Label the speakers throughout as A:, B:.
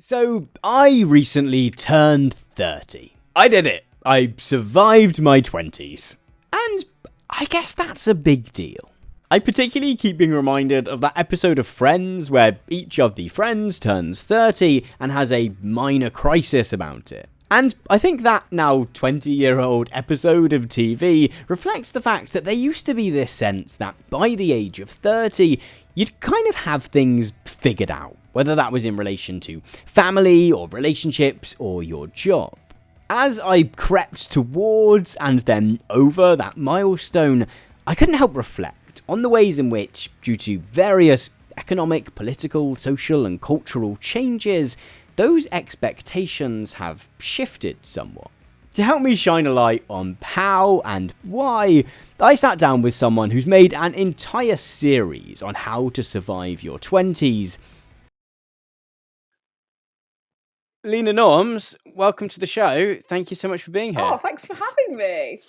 A: So, I recently turned 30. I did it. I survived my 20s. And I guess that's a big deal. I particularly keep being reminded of that episode of Friends where each of the friends turns 30 and has a minor crisis about it. And I think that now 20-year-old episode of TV reflects the fact that there used to be this sense that by the age of 30, you'd kind of have things figured out, whether that was in relation to family or relationships or your job. As I crept towards and then over that milestone, I couldn't help reflect on the ways in which, due to various economic, political, social and cultural changes, those expectations have shifted somewhat. To help me shine a light on how and why, I sat down with someone who's made an entire series on how to survive your 20s. Lena Norms, welcome to the show. Thank you so much for being here.
B: Oh, thanks for having me.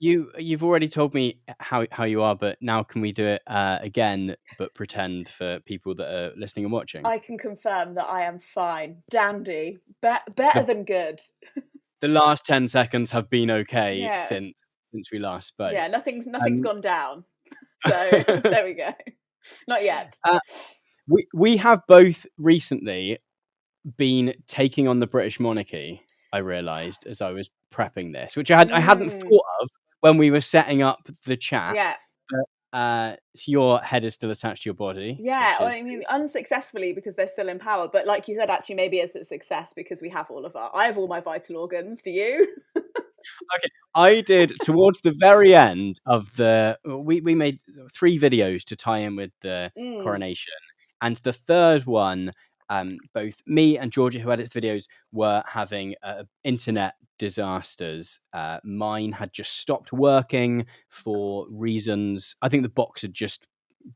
A: You've already told me how you are, but now can we do it again, but pretend for people that are listening and watching?
B: I can confirm that I am fine. Dandy. Better than good.
A: The last 10 seconds have been okay
B: Yeah.
A: since we last spoke.
B: Yeah, nothing's gone down. So there we go. Not yet.
A: We have both recently been taking on the British monarchy, I realised as I was prepping this, which I hadn't thought of when we were setting up the chat.
B: Yeah.
A: But so your head is still attached to your body.
B: Yeah, I mean, unsuccessfully because they're still in power. But like you said, actually, maybe it's a success because we have I have all my vital organs. Do you?
A: Okay, I did towards the very end of we made 3 videos to tie in with the coronation, and the third one, both me and Georgia, who edits videos, were having internet disasters. Mine had just stopped working for reasons. I think the box had just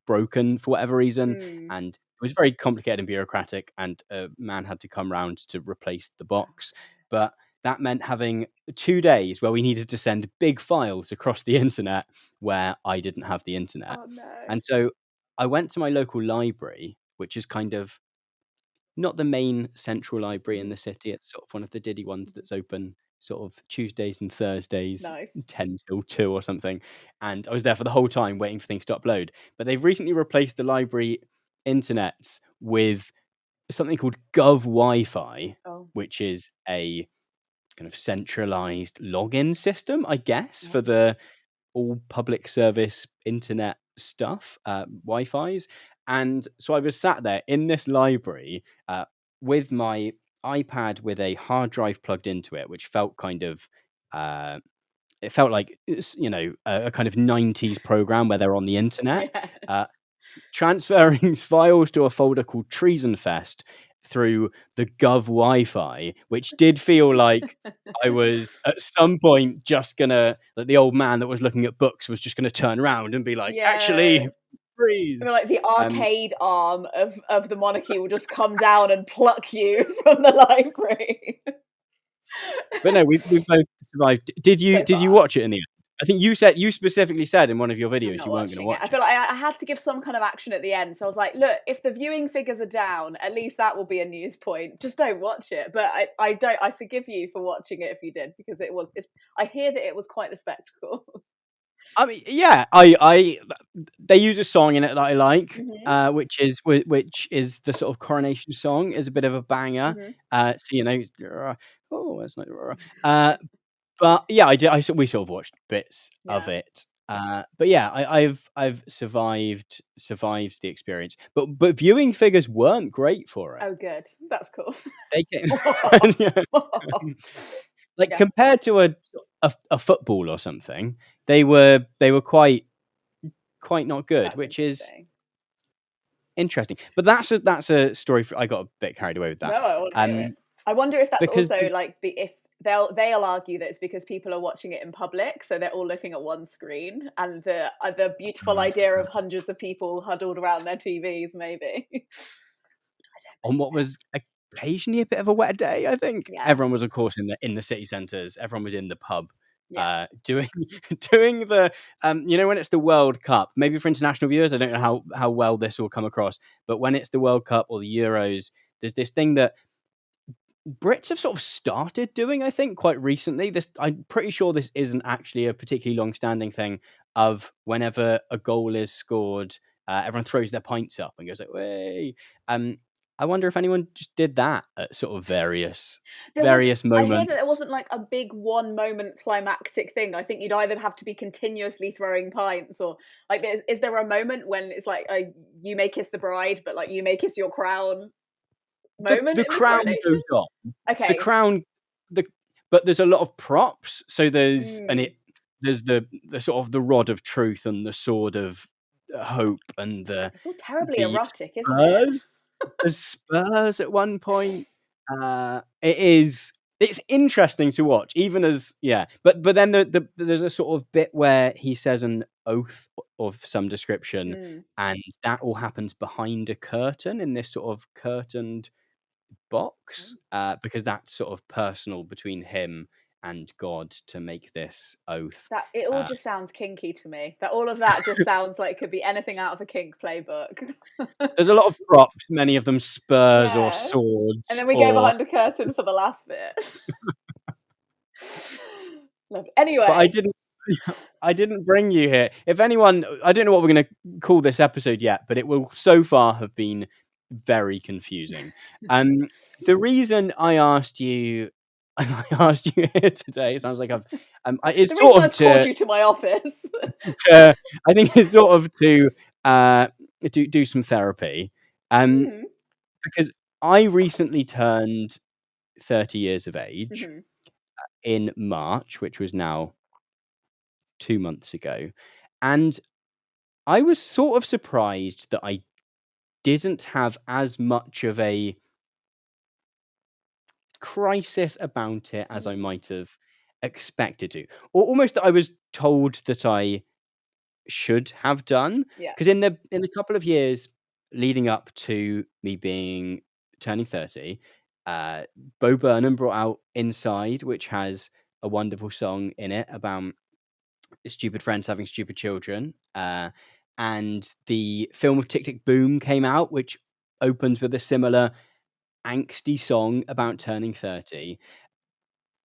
A: broken for whatever reason, and it was very complicated and bureaucratic, and a man had to come round to replace the box. But that meant having 2 days where we needed to send big files across the internet where I didn't have the internet.
B: Oh, no.
A: And so I went to my local library, which is kind of not the main central library in the city. It's sort of one of the diddy ones that's open sort of Tuesdays and Thursdays,
B: Nice.
A: 10 till 2 or something. And I was there for the whole time waiting for things to upload. But they've recently replaced the library internets with something called Gov Wi-Fi, which is a kind of centralized login system, I guess, for the all public service internet stuff, Wi-Fi's. And so I was sat there in this library with my iPad with a hard drive plugged into it, which felt kind of it felt like, you know, a kind of 90s program where they're on the internet, transferring files to a folder called Treasonfest through the Gov Wi-Fi, which did feel like I was at some point just gonna, like the old man that was looking at books was just gonna turn around and be like, actually, freeze.
B: I mean, like the arcade arm of the monarchy will just come down and pluck you from the library.
A: But no, we both survived. Did you watch it in the end? I think you specifically said in one of your videos you weren't going to watch it.
B: I feel like I had to give some kind of action at the end. So I was like, look, if the viewing figures are down, at least that will be a news point. Just don't watch it. But I forgive you for watching it if you did, because I hear that it was quite a spectacle.
A: I mean, yeah, they use a song in it that I like, which is the sort of coronation song, is a bit of a banger. So you know, that's not. But yeah, we sort of watched bits of it. But yeah, I've survived the experience. But viewing figures weren't great for it.
B: Oh, good. That's cool.
A: They came compared to a football or something, they were quite not good, which is interesting. But that's a story. I got a bit carried away with that.
B: No, I wonder if that's also like if they'll argue that it's because people are watching it in public, so they're all looking at one screen, and the beautiful idea of hundreds of people huddled around their TVs, maybe.
A: On what was occasionally a bit of a wet day, I think. Everyone was, of course, in the city centres. Everyone was in the pub, doing the you know, when it's the World Cup. Maybe for international viewers, I don't know how well this will come across, but when it's the World Cup or the Euros, there's this thing that Brits have sort of started doing, I think, quite recently. I'm pretty sure this isn't actually a particularly long-standing thing of whenever a goal is scored, everyone throws their pints up and goes like, "Way!" I wonder if anyone just did that at sort of various
B: I hear that
A: moments.
B: there wasn't like a big one moment climactic thing. I think you'd either have to be continuously throwing pints, or like, is there a moment when it's like you may kiss the bride, but like you may kiss your crown moment
A: The
B: in the
A: crown
B: coronation?
A: goes on. The
B: Okay.
A: crown, but there's a lot of props. So there's
B: Mm.
A: there's the sort of the rod of truth and the sword of hope and
B: It's all terribly erotic, isn't it?
A: spurs. The spurs at one point. It's interesting to watch, even as But then there's a sort of bit where he says an oath of some description,
B: Mm.
A: and that all happens behind a curtain in this sort of curtained box, because that's sort of personal between him and God to make this oath.
B: That it all just sounds kinky to me. That all of that just sounds like it could be anything out of a kink playbook.
A: There's a lot of props, many of them spurs or
B: Yeah. And
A: swords,
B: then we go
A: or
B: behind the curtain for the last bit.
A: but
B: Anyway,
A: I didn't bring you here. If anyone, I don't know what we're going to call this episode yet, but it will so far have been very confusing. The reason I asked you here today, sounds like it's
B: the
A: sort
B: reason
A: of
B: I've called you to my office.
A: I think it's sort of to do some therapy, because I recently turned 30 years of age in March, which was now 2 months ago, and I was sort of surprised that I didn't have as much of a crisis about it as I might have expected to, or almost that I was told that I should have done.
B: Yeah.
A: Because in the couple of years leading up to me turning 30, Bo Burnham brought out Inside, which has a wonderful song in it about stupid friends having stupid children. And the film of Tick Tick Boom came out, which opens with a similar angsty song about turning 30.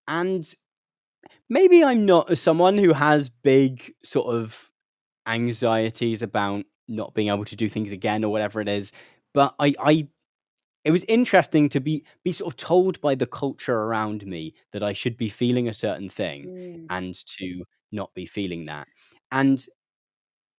A: And maybe I'm not someone who has big sort of anxieties about not being able to do things again or whatever it is, but it was interesting to be sort of told by the culture around me that I should be feeling a certain thing and to not be feeling that. And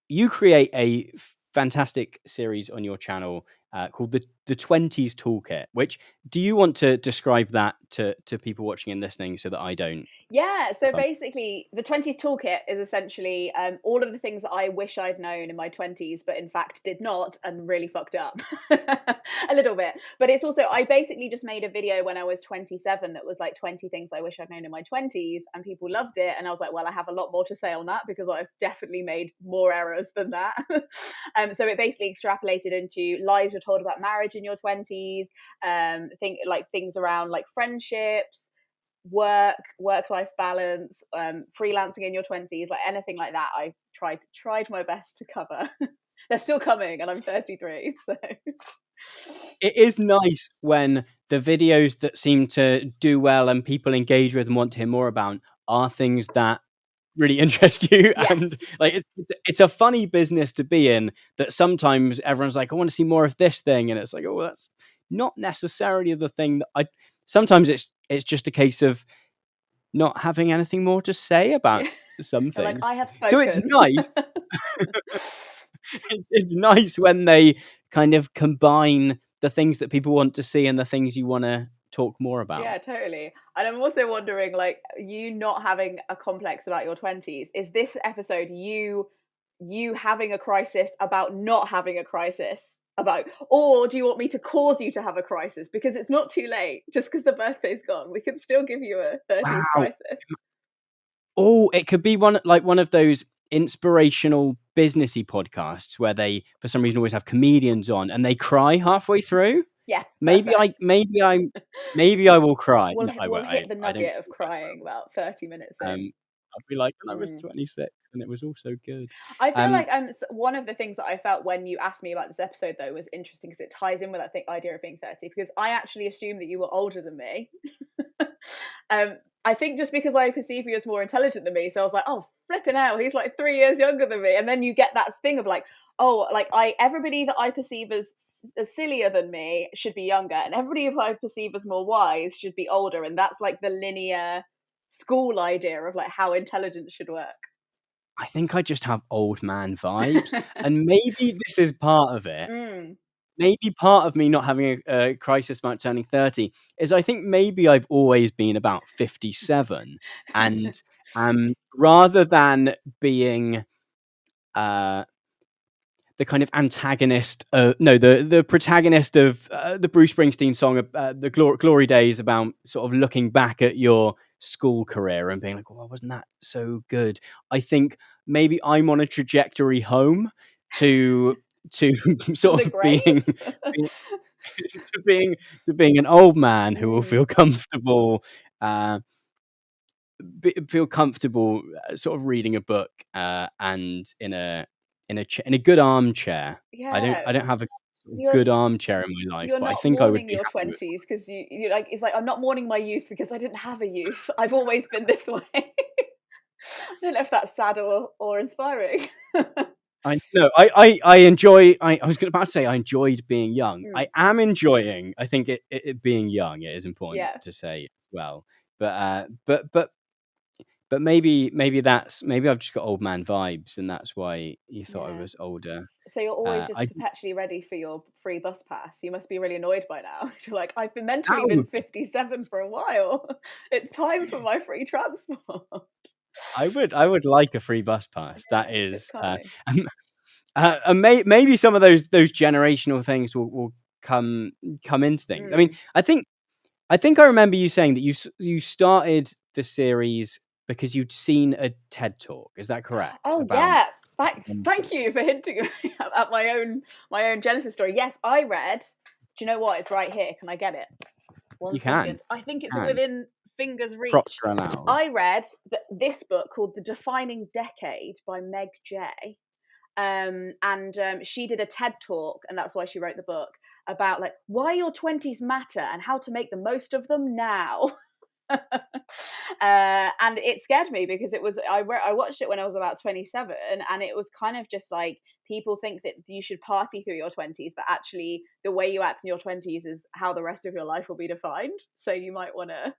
A: you create a fantastic series on your channel called the Twenties Toolkit. Which, do you want to describe that to people watching and listening so that I don't?
B: Yeah, so basically, the 20s toolkit is essentially all of the things that I wish I'd known in my 20s, but in fact did not, and really fucked up a little bit. But it's also, I basically just made a video when I was 27 that was like 20 things I wish I'd known in my 20s, and people loved it. And I was like, well, I have a lot more to say on that because I've definitely made more errors than that. So it basically extrapolated into lies you're told about marriage in your 20s, things around like friendships, work-life balance, freelancing in your 20s, like anything like that. I tried my best to cover. They're still coming, and I'm 33, so
A: It is nice when the videos that seem to do well and people engage with and want to hear more about are things that really interest you.
B: Yeah.
A: And like it's a funny business to be in, that sometimes everyone's like, I want to see more of this thing, and it's like, oh, well, that's not necessarily the thing that I sometimes it's just a case of not having anything more to say about some
B: They're like,
A: things.
B: I have spoken.
A: So it's nice. It's nice when they kind of combine the things that people want to see and the things you want to talk more about.
B: Yeah, totally. And I'm also wondering, like, you not having a complex about your 20s, is this episode you having a crisis about not having a crisis about, or do you want me to cause you to have a crisis? Because it's not too late. Just because the birthday's gone, we can still give you a 30s crisis.
A: Oh, it could be one of those inspirational businessy podcasts where they, for some reason, always have comedians on and they cry halfway through.
B: Yeah,
A: maybe I will cry.
B: We'll hit the nugget of crying about 30 minutes in.
A: I'll be like, I was 26 and it was all so good.
B: I feel like one of the things that I felt when you asked me about this episode though was interesting because it ties in with that idea of being 30, because I actually assumed that you were older than me. I think just because I perceive you as more intelligent than me, so I was like, oh, flipping out, he's like 3 years younger than me. And then you get that thing of like, oh, like everybody that I perceive as sillier than me should be younger, and everybody who I perceive as more wise should be older. And that's like the linear school idea of like how intelligence should work.
A: I think I just have old man vibes, and maybe this is part of it. Maybe part of me not having a crisis about turning 30 is I think maybe I've always been about 57, and rather than being the kind of antagonist, the protagonist of the Bruce Springsteen song, the Glory Days, about sort of looking back at your school career and being like, "Oh, wasn't that so good?" I think maybe I'm on a trajectory home to sort of being an old man who will feel comfortable. Feel comfortable sort of reading a book and in a good armchair.
B: Yeah.
A: I don't have a good armchair in my life, but I think I would be
B: your 20s because you like, it's like, I'm not mourning my youth because I didn't have a youth. I've always been this way. I don't know if that's sad or inspiring.
A: I enjoy. I was about to say I enjoyed being young. I am enjoying. I think it being young. It is important to say as well. But maybe I've just got old man vibes, and that's why you thought I was older.
B: So you're always just perpetually ready for your free bus pass. You must be really annoyed by now. You're like, I've been mentally been 57 for a while. It's time for my free transport.
A: I would like a free bus pass. That is, maybe some of those generational things will come into things. I mean, I think I remember you saying that you started the series because you'd seen a TED talk. Is that correct?
B: Oh yeah. Thank you for hinting at my own genesis story. Yes, I read. Do you know what? It's right here. Can I get it?
A: You can.
B: I think it's within fingers reach. I read this book called The Defining Decade by Meg Jay. And she did a TED talk, and that's why she wrote the book, about like why your 20s matter and how to make the most of them now. And it scared me because it was I watched it when I was about 27, and it was kind of just like, people think that you should party through your 20s, but actually the way you act in your 20s is how the rest of your life will be defined. So you might want to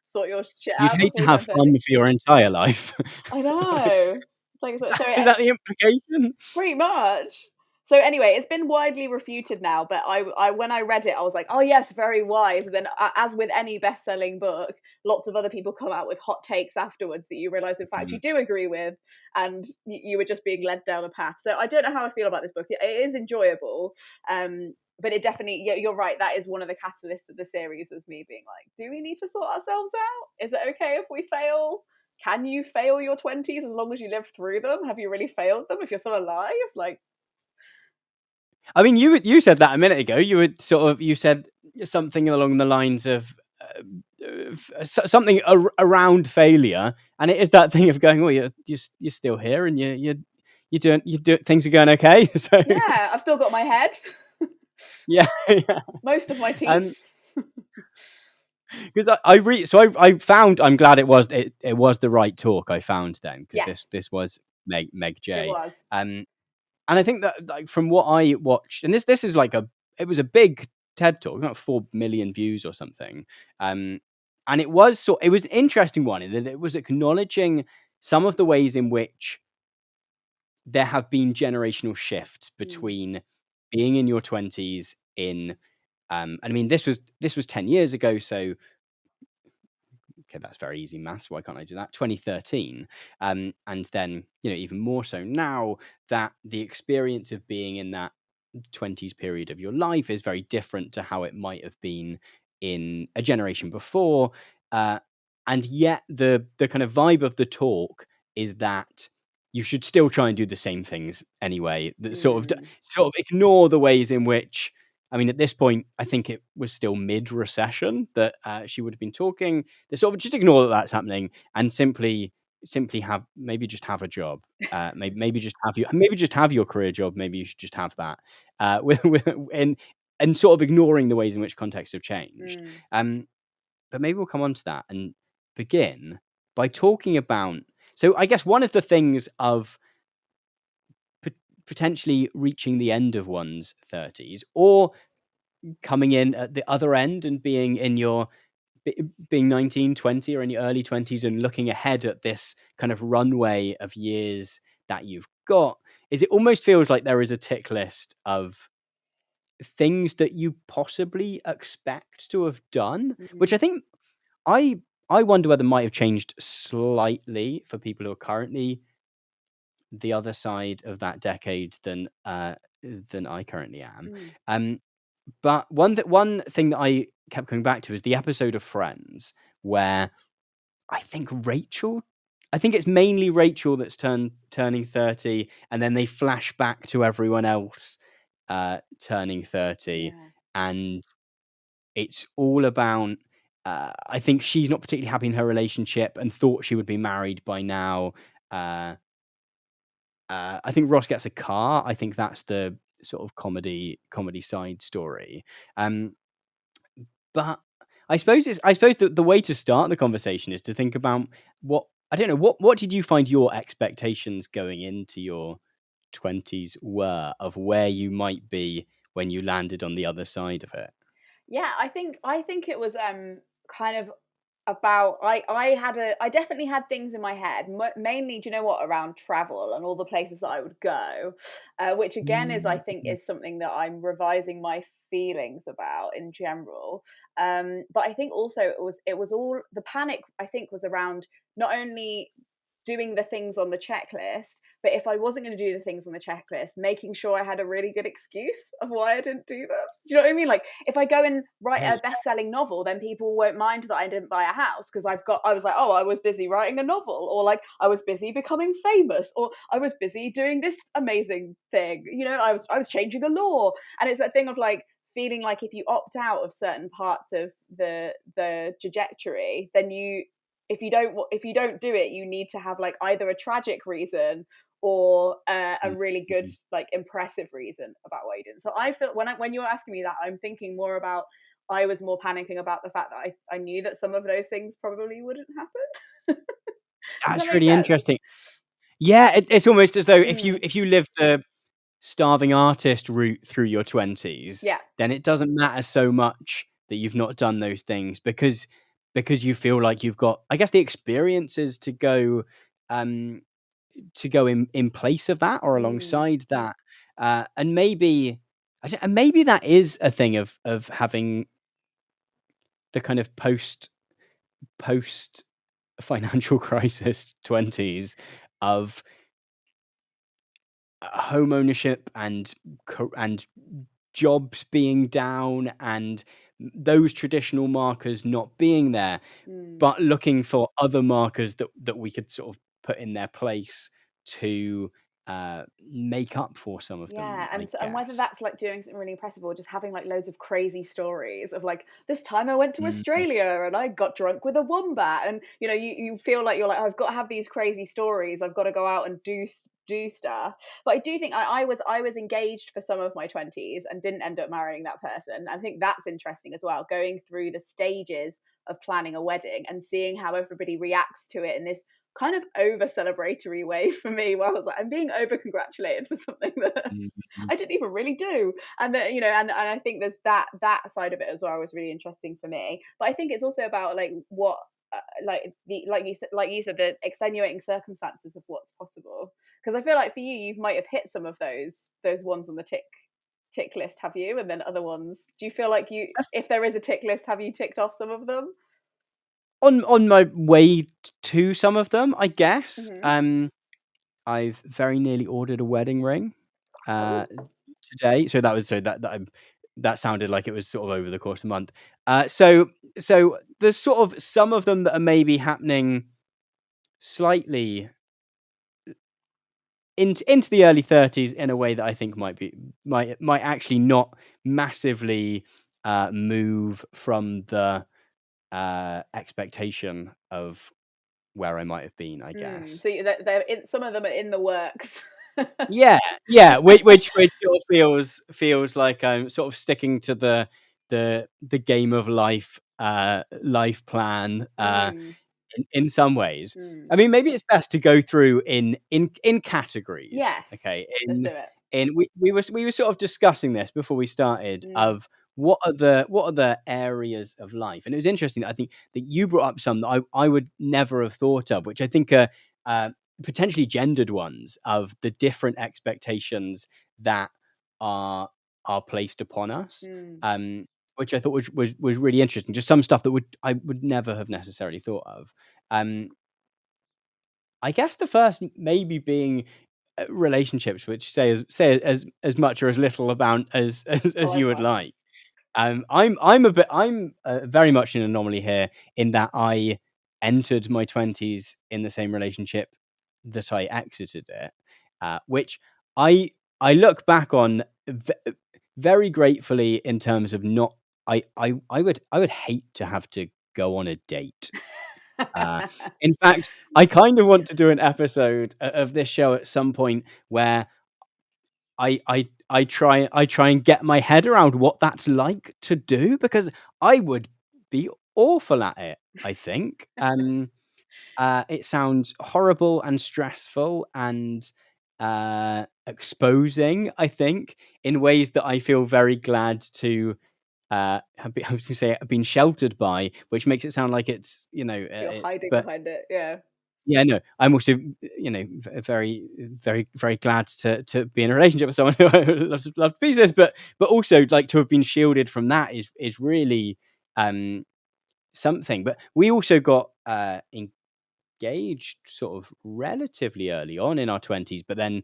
B: sort your shit out.
A: You'd hate to have fun for your entire life.
B: I know. Like, so
A: is that the implication?
B: Pretty much. So anyway, it's been widely refuted now, but I when I read it, I was like, oh yes, very wise. And then, as with any best-selling book, lots of other people come out with hot takes afterwards that you realise, in fact, you do agree with, and you were just being led down a path. So I don't know how I feel about this book. It is enjoyable, but it definitely, you're right, that is one of the catalysts of the series, was me being like, do we need to sort ourselves out? Is it okay if we fail? Can you fail your 20s as long as you live through them? Have you really failed them if you're still alive? Like,
A: I mean, you said that a minute ago. You said something along the lines of something around failure, and it is that thing of going, well, you're still here, and you do things are going okay. So
B: yeah, I've still got my head.
A: yeah.
B: Most of my teeth.
A: Because I found, I'm glad it was the right talk I found then, because this was Meg Jay.
B: It was.
A: And I think that, like, from what I watched, and this is like it was a big TED talk, not 4 million views or something. And it was an interesting one in that it was acknowledging some of the ways in which there have been generational shifts between being in your 20s I mean, this was 10 years ago, so okay, that's very easy maths. Why can't I do that? 2013. And then, even more so now, that the experience of being in that 20s period of your life is very different to how it might have been in a generation before. And yet the kind of vibe of the talk is that you should still try and do the same things anyway. That sort of ignore the ways in which, I mean, at this point, I think it was still mid-recession that she would have been talking. They sort of just ignore that that's happening and simply simply just have a job. Maybe just have your career job. Maybe you should just have that. And sort of ignoring the ways in which contexts have changed. But maybe we'll come on to that and begin by talking about. So I guess one of the things of potentially reaching the end of one's 30s, or coming in at the other end and being 19, 20, or in your early 20s and looking ahead at this kind of runway of years that you've got, is it almost feels like there is a tick list of things that you possibly expect to have done, which I think I wonder whether might have changed slightly for people who are currently the other side of that decade than I currently am. But one thing that I kept coming back to is the episode of Friends where I think it's mainly Rachel that's turning 30, and then they flash back to everyone else turning 30, and it's all about. I think she's not particularly happy in her relationship and thought she would be married by now. I think Ross gets a car. I think that's the sort of comedy side story. But I suppose the way to start the conversation is to think about what did you find your expectations going into your 20s were of where you might be when you landed on the other side of it?
B: Yeah, I think it was kind of about I definitely had things in my head, mainly, do you know what, around travel and all the places that I would go, which again is, I think, is something that I'm revising my feelings about in general. But I think also it was all the panic, I think, was around not only doing the things on the checklist, but if I wasn't going to do the things on the checklist, making sure I had a really good excuse of why I didn't do them. Do you know what I mean? Like, if I go and write a best-selling novel, then people won't mind that I didn't buy a house because I was like, oh, I was busy writing a novel, or like I was busy becoming famous, or I was busy doing this amazing thing. You know, I was changing a law, and it's that thing of like feeling like if you opt out of certain parts of the trajectory, then if you don't do it, you need to have like either a tragic reason or a really good, like, impressive reason about why you didn't. So I feel when you're asking me that, I'm thinking more about, I was more panicking about the fact that I knew that some of those things probably wouldn't happen.
A: That's really interesting. Yeah, it's almost as though if you live the starving artist route through your 20s, then it doesn't matter so much that you've not done those things because you feel like you've got, I guess, the experiences to go in place of that or alongside that, and maybe that is a thing of having the kind of post financial crisis 20s of home ownership and jobs being down and those traditional markers not being there, but looking for other markers that we could sort of put in their place to make up for some of them.
B: And whether that's like doing something really impressive or just having like loads of crazy stories of like, this time I went to Australia and I got drunk with a wombat, and you know, you feel like you're like, I've got to have these crazy stories, I've got to go out and do stuff. But I do think I was engaged for some of my 20s and didn't end up marrying that person. I think that's interesting as well, going through the stages of planning a wedding and seeing how everybody reacts to it in this kind of over celebratory way for me, where I was like, I'm being over congratulated for something that I didn't even really do. And that, you know, and I think there's that side of it as well was really interesting for me. But I think it's also about like what like you said, the extenuating circumstances of what's possible. Because I feel like for you might have hit some of those ones on the tick list, have you? And then other ones, do you feel like if there is a tick list, have you ticked off some of them?
A: On my way to some of them, I guess. I've very nearly ordered a wedding ring today. So that sounded like it was sort of over the course of a month. So there's sort of some of them that are maybe happening slightly into the early 30s in a way that I think might actually not massively move from the expectation of where I might have been, I guess.
B: So they're some of them are in the works.
A: Yeah, which sort of feels like I'm sort of sticking to the game of life life plan in some ways. I mean, maybe it's best to go through in categories.
B: Yes.
A: Okay.
B: Let's do it.
A: We were sort of discussing this before we started of what are the areas of life, and it was interesting that I think that you brought up some that I would never have thought of, which I think are potentially gendered ones of the different expectations that are placed upon us. Which I thought was really interesting. Just some stuff that I would never have necessarily thought of. I guess the first maybe being relationships, which say as much or as little about as you would like. I'm very much an anomaly here in that I entered my 20s in the same relationship that I exited it, which I look back on very gratefully in terms of not. I would hate to have to go on a date. In fact, I kind of want to do an episode of this show at some point where I try and get my head around what that's like to do, because I would be awful at it, I think. It sounds horrible and stressful and exposing, I think, in ways that I feel very glad to I was going to say I've been sheltered by, which makes it sound like it's,
B: You're hiding
A: but
B: behind it. Yeah.
A: yeah, no, I'm also, very, very, very glad to be in a relationship with someone who I love pieces, but also like to have been shielded from that is really something. But we also got engaged sort of relatively early on in our 20s, but then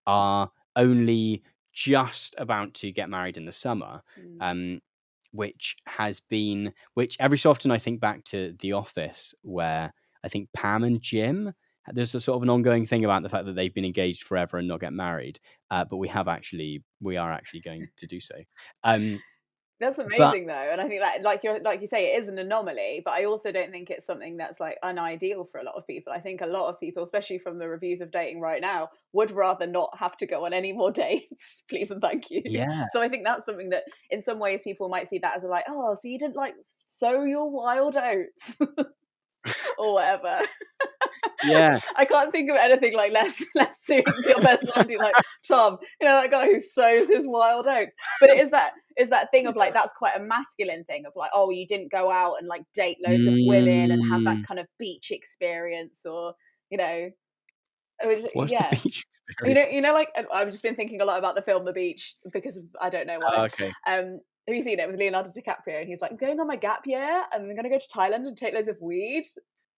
A: are only just about to get married in the summer. Which every so often I think back to The Office, where I think Pam and Jim, there's a sort of an ongoing thing about the fact that they've been engaged forever and not get married. But we are actually going to do so.
B: That's
A: But
B: amazing though, and I think that like you say, it is an anomaly, but I also don't think it's something that's like unideal for a lot of people. I think a lot of people, especially from the reviews of dating right now, would rather not have to go on any more dates, please and thank you.
A: yeah,
B: So I think that's something that in some ways people might see that as like, oh, so you didn't like sow your wild oats or whatever.
A: yeah,
B: I can't think of anything like less suiting to your personality, like Tom, that guy who sows his wild oats. But it is that thing of like, that's quite a masculine thing of like, oh, you didn't go out and like date loads of women and have that kind of beach experience, or
A: what's the
B: yeah.
A: beach experience?
B: Like I've just been thinking a lot about the film The Beach because of, I don't know why.
A: Okay.
B: Have you seen it with Leonardo DiCaprio? And he's like, I'm going on my gap year and I'm going to go to Thailand and take loads of weed.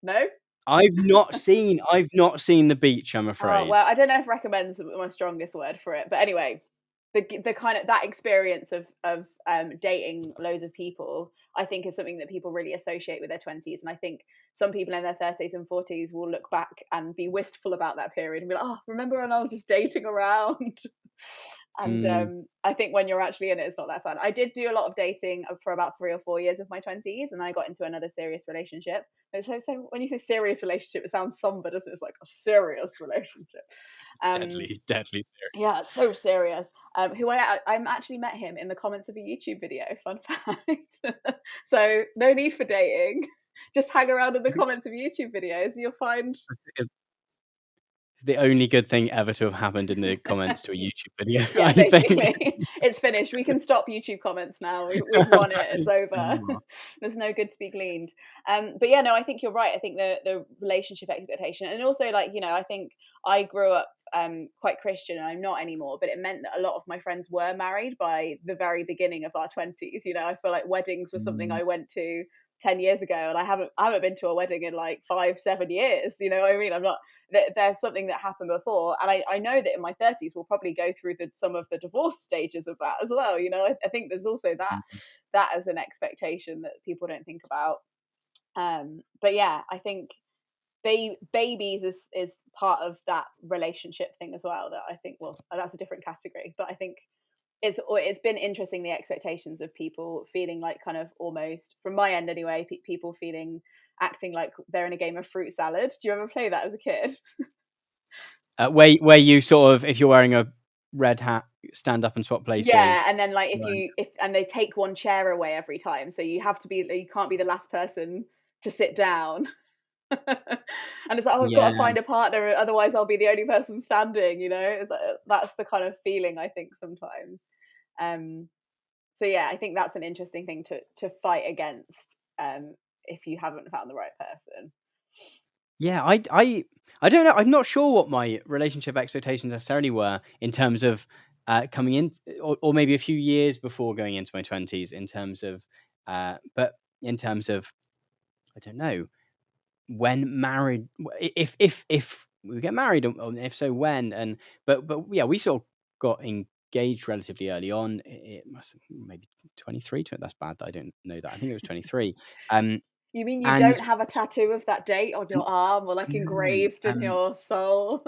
B: No?
A: I've not seen The Beach, I'm
B: Oh,
A: afraid.
B: well, I don't know if recommends my strongest word for it, but anyway, the kind of that experience of dating loads of people, I think is something that people really associate with their 20s, and I think some people in their 30s and 40s will look back and be wistful about that period and be like, oh, remember when I was just dating around? And I think when you're actually in it, it's not that fun. I did do a lot of dating for about 3 or 4 years of my 20s, and I got into another serious relationship. So when you say serious relationship, it sounds somber, doesn't it? It's like a serious relationship.
A: Deadly serious.
B: Yeah, so serious. Who I actually met him in the comments of a YouTube video. Fun fact. So no need for dating. Just hang around in the comments of YouTube videos. You'll find
A: The only good thing ever to have happened in the comments to a YouTube video.
B: yeah,
A: I think.
B: basically, it's finished. We can stop YouTube comments now. We've won it. It's over. There's no good to be gleaned. But yeah, no, I think you're right. I think the relationship expectation, and also like I think I grew up quite Christian, and I'm not anymore. But it meant that a lot of my friends were married by the very beginning of our 20s. I feel like weddings were something I went to 10 years ago, and I haven't been to a wedding in like 5-7 years. You know what I mean? I'm not. There's something that happened before, and I know that in my 30s we'll probably go through some of the divorce stages of that as well. I think there's also that as an expectation that people don't think about. But yeah, I think babies is part of that relationship thing as well, that I think, well, that's a different category, but I think it's been interesting, the expectations of people feeling like, kind of almost from my end anyway, people feeling, acting like they're in a game of fruit salad. Do you ever play that as a kid?
A: Where you sort of, if you're wearing a red hat, stand up and swap
B: Yeah,
A: places.
B: and then like
A: Right.
B: if and they take one chair away every time, so you can't be the last person to sit down. And it's like, oh, I've got
A: Yeah,
B: to find a partner, otherwise I'll be the only person standing. It's like, that's the kind of feeling I think sometimes. Um, so yeah, I think that's an interesting thing to fight against, if you haven't found the right person.
A: yeah. I don't know. I'm not sure what my relationship expectations necessarily were in terms of coming in, or maybe a few years before going into my 20s. In terms of, but in terms of, I don't know when married, if we get married, and if so, when. And but yeah, we sort of got engaged relatively early on. It must maybe 23. That's bad that I don't know that. I think it was 23. Um,
B: You mean you
A: and
B: don't have a tattoo of that date on your arm, or like
A: no,
B: engraved in your soul?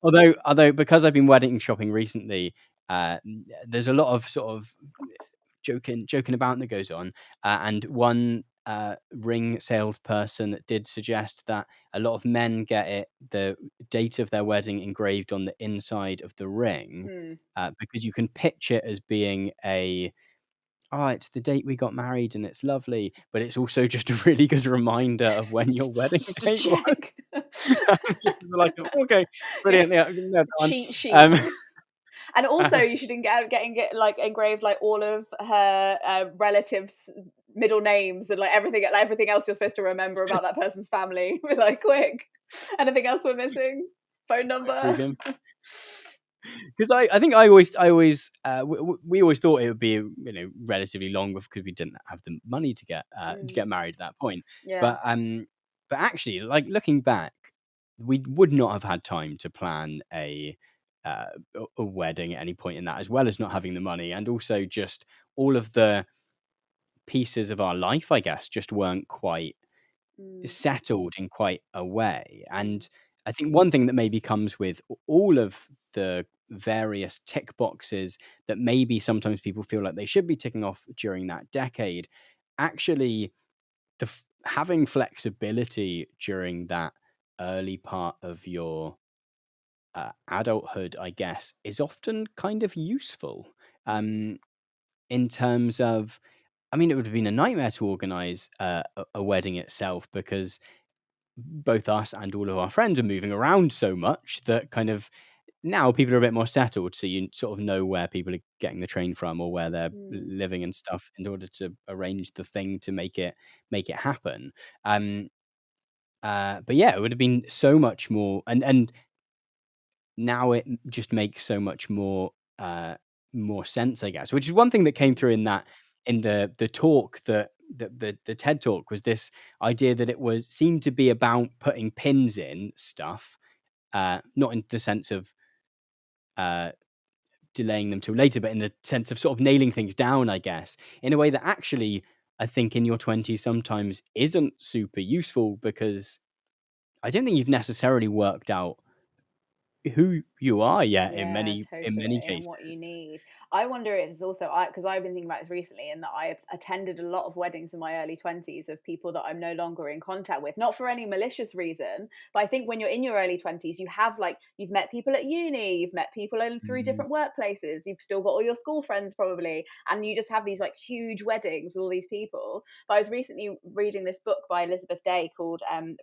A: although because I've been wedding shopping recently, there's a lot of sort of joking about that goes on, and one ring salesperson did suggest that a lot of men get the date of their wedding engraved on the inside of the ring,
B: Hmm.
A: because you can pitch it as being it's the date we got married and it's lovely, but it's also just a really good reminder of when your wedding
B: Just to
A: date was.
B: check.
A: Just like, okay,
B: Yeah.
A: brilliant, yeah, that's one.
B: Cheat sheet.
A: Um,
B: And also, you should get like engrave like all of her relatives' middle names, and like everything else you're supposed to remember about that person's family. We're like, quick, anything else we're missing? Phone
A: prove
B: number.
A: him. Because I think I always we always thought it would be relatively long because we didn't have the money to
B: Mm,
A: get married at that point.
B: yeah.
A: But actually, like looking back, we would not have had time to plan uh, a wedding at any point in that, as well as not having the money, and also just all of the pieces of our life, I guess, just weren't quite
B: Mm,
A: settled in quite a way.
B: mm,
A: And I think one thing that maybe comes with all of the various tick boxes that maybe sometimes people feel like they should be ticking off during that decade, actually, having flexibility during that early part of your adulthood, I guess, is often kind of useful.
B: mm,
A: Um, in terms of, I mean, it would have been a nightmare to organize a wedding itself, because both us and all of our friends are moving around so much that kind of now people are a bit more settled, so you sort of know where people are getting the train from or where they're
B: mm,
A: living and stuff in order to arrange the thing to make it happen. um but yeah, it would have been so much more, and now it just makes so much more sense, I guess, which is one thing that came through
B: mm,
A: in the talk, that the TED talk, was this idea that it was seemed to be about putting pins in stuff, not in the sense of uh, delaying them till later, but in the sense of sort of nailing things down, I guess, in a way that actually I think in your 20s sometimes isn't super useful, because I don't think you've necessarily worked out who you are yet in
B: yeah,
A: many
B: totally, and what you
A: cases.
B: need. I wonder if it's also, I because I've been thinking about this recently, and that I've attended a lot of weddings in my early 20s of people that I'm no longer in contact with, not for any malicious reason, but I think when you're in your early 20s, you have like, you've met people at uni, you've met people in through
A: Mm,
B: different workplaces, you've still got all your school friends probably, and you just have these like huge weddings with all these people. But I was recently reading this book by Elizabeth Day called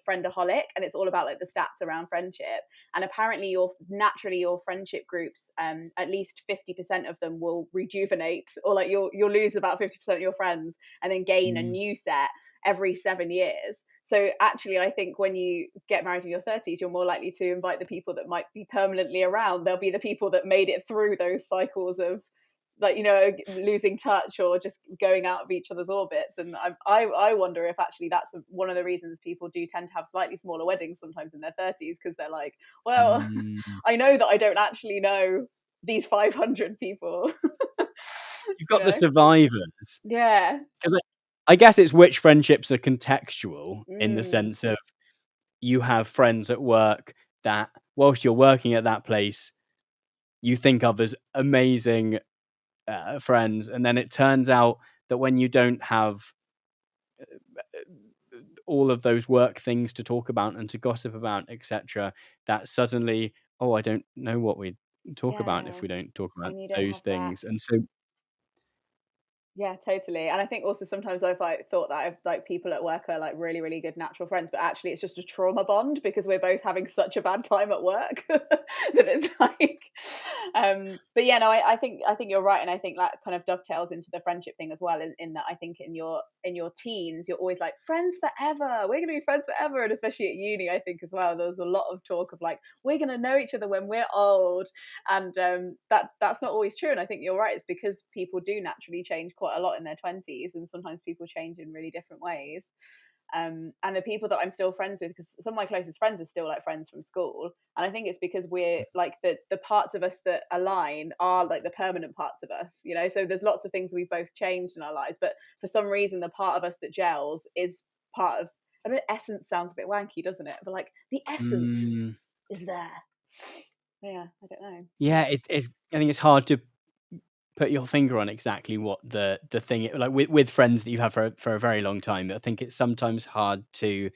B: Friendaholic, and it's all about like the stats around friendship. And apparently your friendship groups, at least 50% of them will rejuvenate, or like you'll lose about 50% of your friends and then gain a
A: mm,
B: new set every 7 years. So actually, I think when you get married in your 30s, you're more likely to invite the people that might be permanently around. They'll be the people that made it through those cycles of, like, losing touch or just going out of each other's orbits. And I wonder if actually that's one of the reasons people do tend to have slightly smaller weddings sometimes in their 30s, because they're like, well,
A: mm.
B: I know that I don't actually know these 500 people.
A: You've
B: you
A: got the
B: know
A: survivors,
B: yeah.
A: because I guess it's which friendships are contextual, in the
B: Mm,
A: sense of you have friends at work that, whilst you're working at that place, you think of as amazing friends, and then it turns out that when you don't have all of those work things to talk about and to gossip about, etc., that suddenly, oh, I don't know what we talk about if we don't talk about
B: and you don't
A: those
B: have that.
A: things. And so
B: Yeah, totally. And I think also sometimes I've like thought that I've like people at work are like really, really good natural friends, but actually it's just a trauma bond because we're both having such a bad time at work that it's like but yeah, no, I think you're right. And I think that kind of dovetails into the friendship thing as well, in that I think in your teens, you're always like friends forever. We're gonna be friends forever. And especially at uni, I think as well, there's a lot of talk of like, we're gonna know each other when we're old. And that's not always true. And I think you're right. It's because people do naturally change quite a lot in their 20s, and sometimes people change in really different ways. And the people that I'm still friends with, because some of my closest friends are still like friends from school, and I think it's because we're like the parts of us that align are like the permanent parts of us, you know. So there's lots of things we've both changed in our lives, but for some reason the part of us that gels is part of, I mean, essence sounds a bit wanky, doesn't it? But like the essence is there. Yeah, I don't know.
A: yeah, it's I think it's hard to put your finger on exactly what the thing like with friends that you have for a very long time. I think it's sometimes hard to,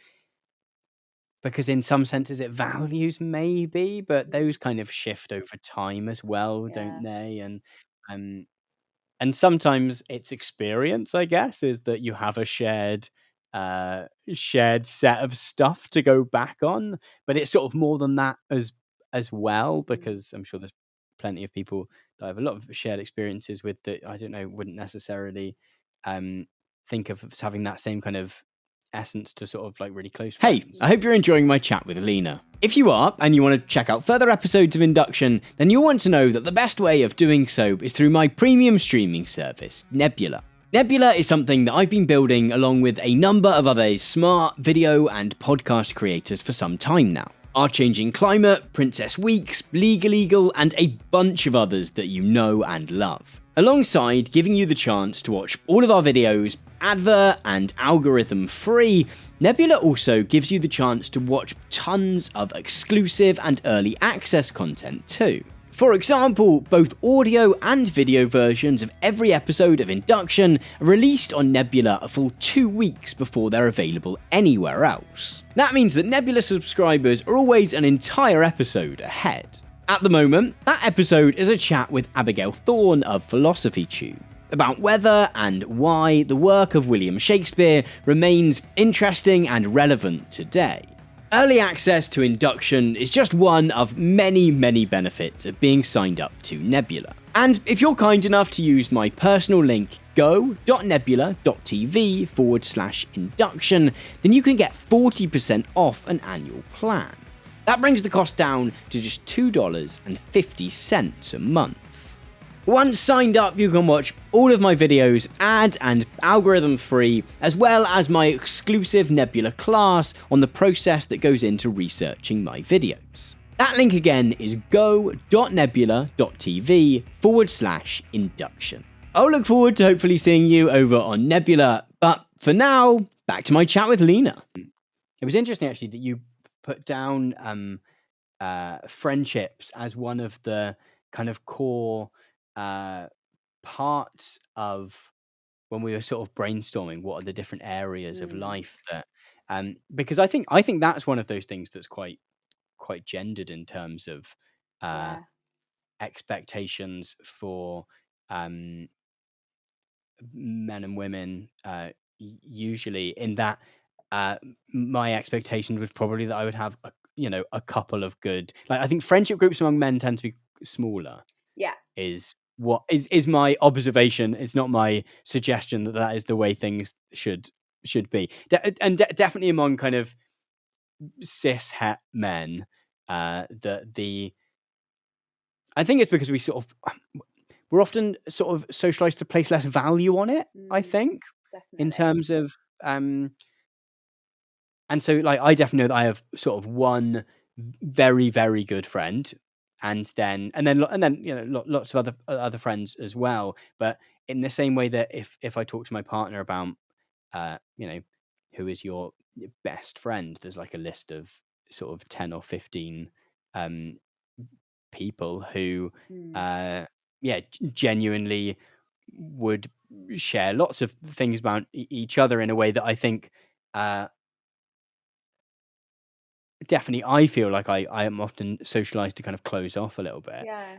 A: because in some senses it values maybe, but those kind of shift over time as well, don't
B: Yeah.
A: they? Um and sometimes it's experience, I guess, is that you have a shared set of stuff to go back on, but it's sort of more than that as well, because I'm sure there's plenty of people that I have a lot of shared experiences with that I don't know wouldn't necessarily think of as having that same kind of essence to sort of like really close friends. Hey, I hope you're enjoying my chat with Alina. If you are, and you want to check out further episodes of Induction, then you'll want to know that the best way of doing so is through my premium streaming service, Nebula. Nebula is something that I've been building along with a number of other smart video and podcast creators for some time now. Our Changing Climate, Princess Weeks, Legal, and a bunch of others that you know and love. Alongside giving you the chance to watch all of our videos advert and algorithm free, Nebula also gives you the chance to watch tons of exclusive and early access content too. For example, both audio and video versions of every episode of Induction are released on Nebula a full 2 weeks before they're available anywhere else. That means that Nebula subscribers are always an entire episode ahead. At the moment, that episode is a chat with Abigail Thorne of Philosophy Tube about whether and why the work of William Shakespeare remains interesting and relevant today. Early access to Induction is just one of many, many benefits of being signed up to Nebula. And if you're kind enough to use my personal link go.nebula.tv/induction, then you can get 40% off an annual plan. That brings the cost down to just $2.50 a month. Once signed up, you can watch all of my videos ad and algorithm free, as well as my exclusive Nebula class on the process that goes into researching my videos. That link again is go.nebula.tv/induction. I'll look forward to hopefully seeing you over on Nebula, but for now, back to my chat with Lena. It was interesting actually that you put down friendships as one of the kind of core parts of when we were sort of brainstorming what are the different areas of life that because I think that's one of those things that's quite gendered in terms of expectations for men and women, usually, in that my expectation was probably that I would have a couple of good, like, I think friendship groups among men tend to be smaller.
B: Yeah.
A: Is what is my observation. It's not my suggestion that is the way things should be. Definitely among kind of cis het men, I think it's because we're often sort of socialized to place less value on it, I think.
B: Definitely.
A: In terms of and so, like, I definitely know that I have sort of one very, very good friend, and then lots of other friends as well. But in the same way that if I talk to my partner about who is your best friend, there's like a list of sort of 10 or 15 people who, genuinely would share lots of things about each other in a way that I think definitely I feel like I am often socialized to kind of close off a little bit.
B: Yeah.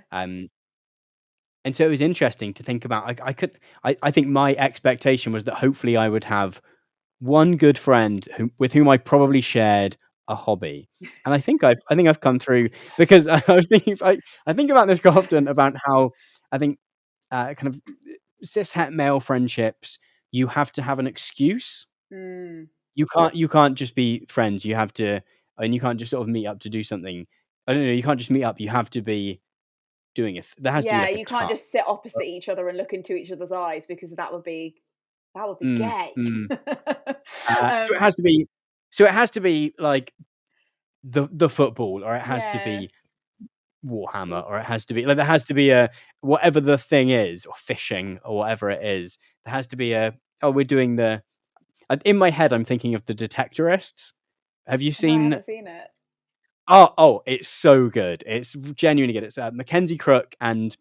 A: And so it was interesting to think about. I think my expectation was that hopefully I would have one good friend with whom I probably shared a hobby. And I think I've come through, because I was thinking, I think about this quite often, about how I think kind of cishet male friendships, you have to have an excuse. You can't just be friends. You have to, and you can't just sort of meet up to do something. I don't know. You can't just meet up. You have to be doing it. There has to be like a
B: you can't
A: task.
B: just sit opposite each other and look into each other's eyes, because that would be gay.
A: So it has to be. So it has to be like the football, or it has to be Warhammer, or it has to be like, there has to be a, whatever the thing is, or fishing, or whatever it is. There has to be a, we're doing the. In my head, I'm thinking of the Detectorists. Have you
B: No, I
A: seen?
B: haven't seen it.
A: Oh, it's so good. It's genuinely good. It's Mackenzie Crook and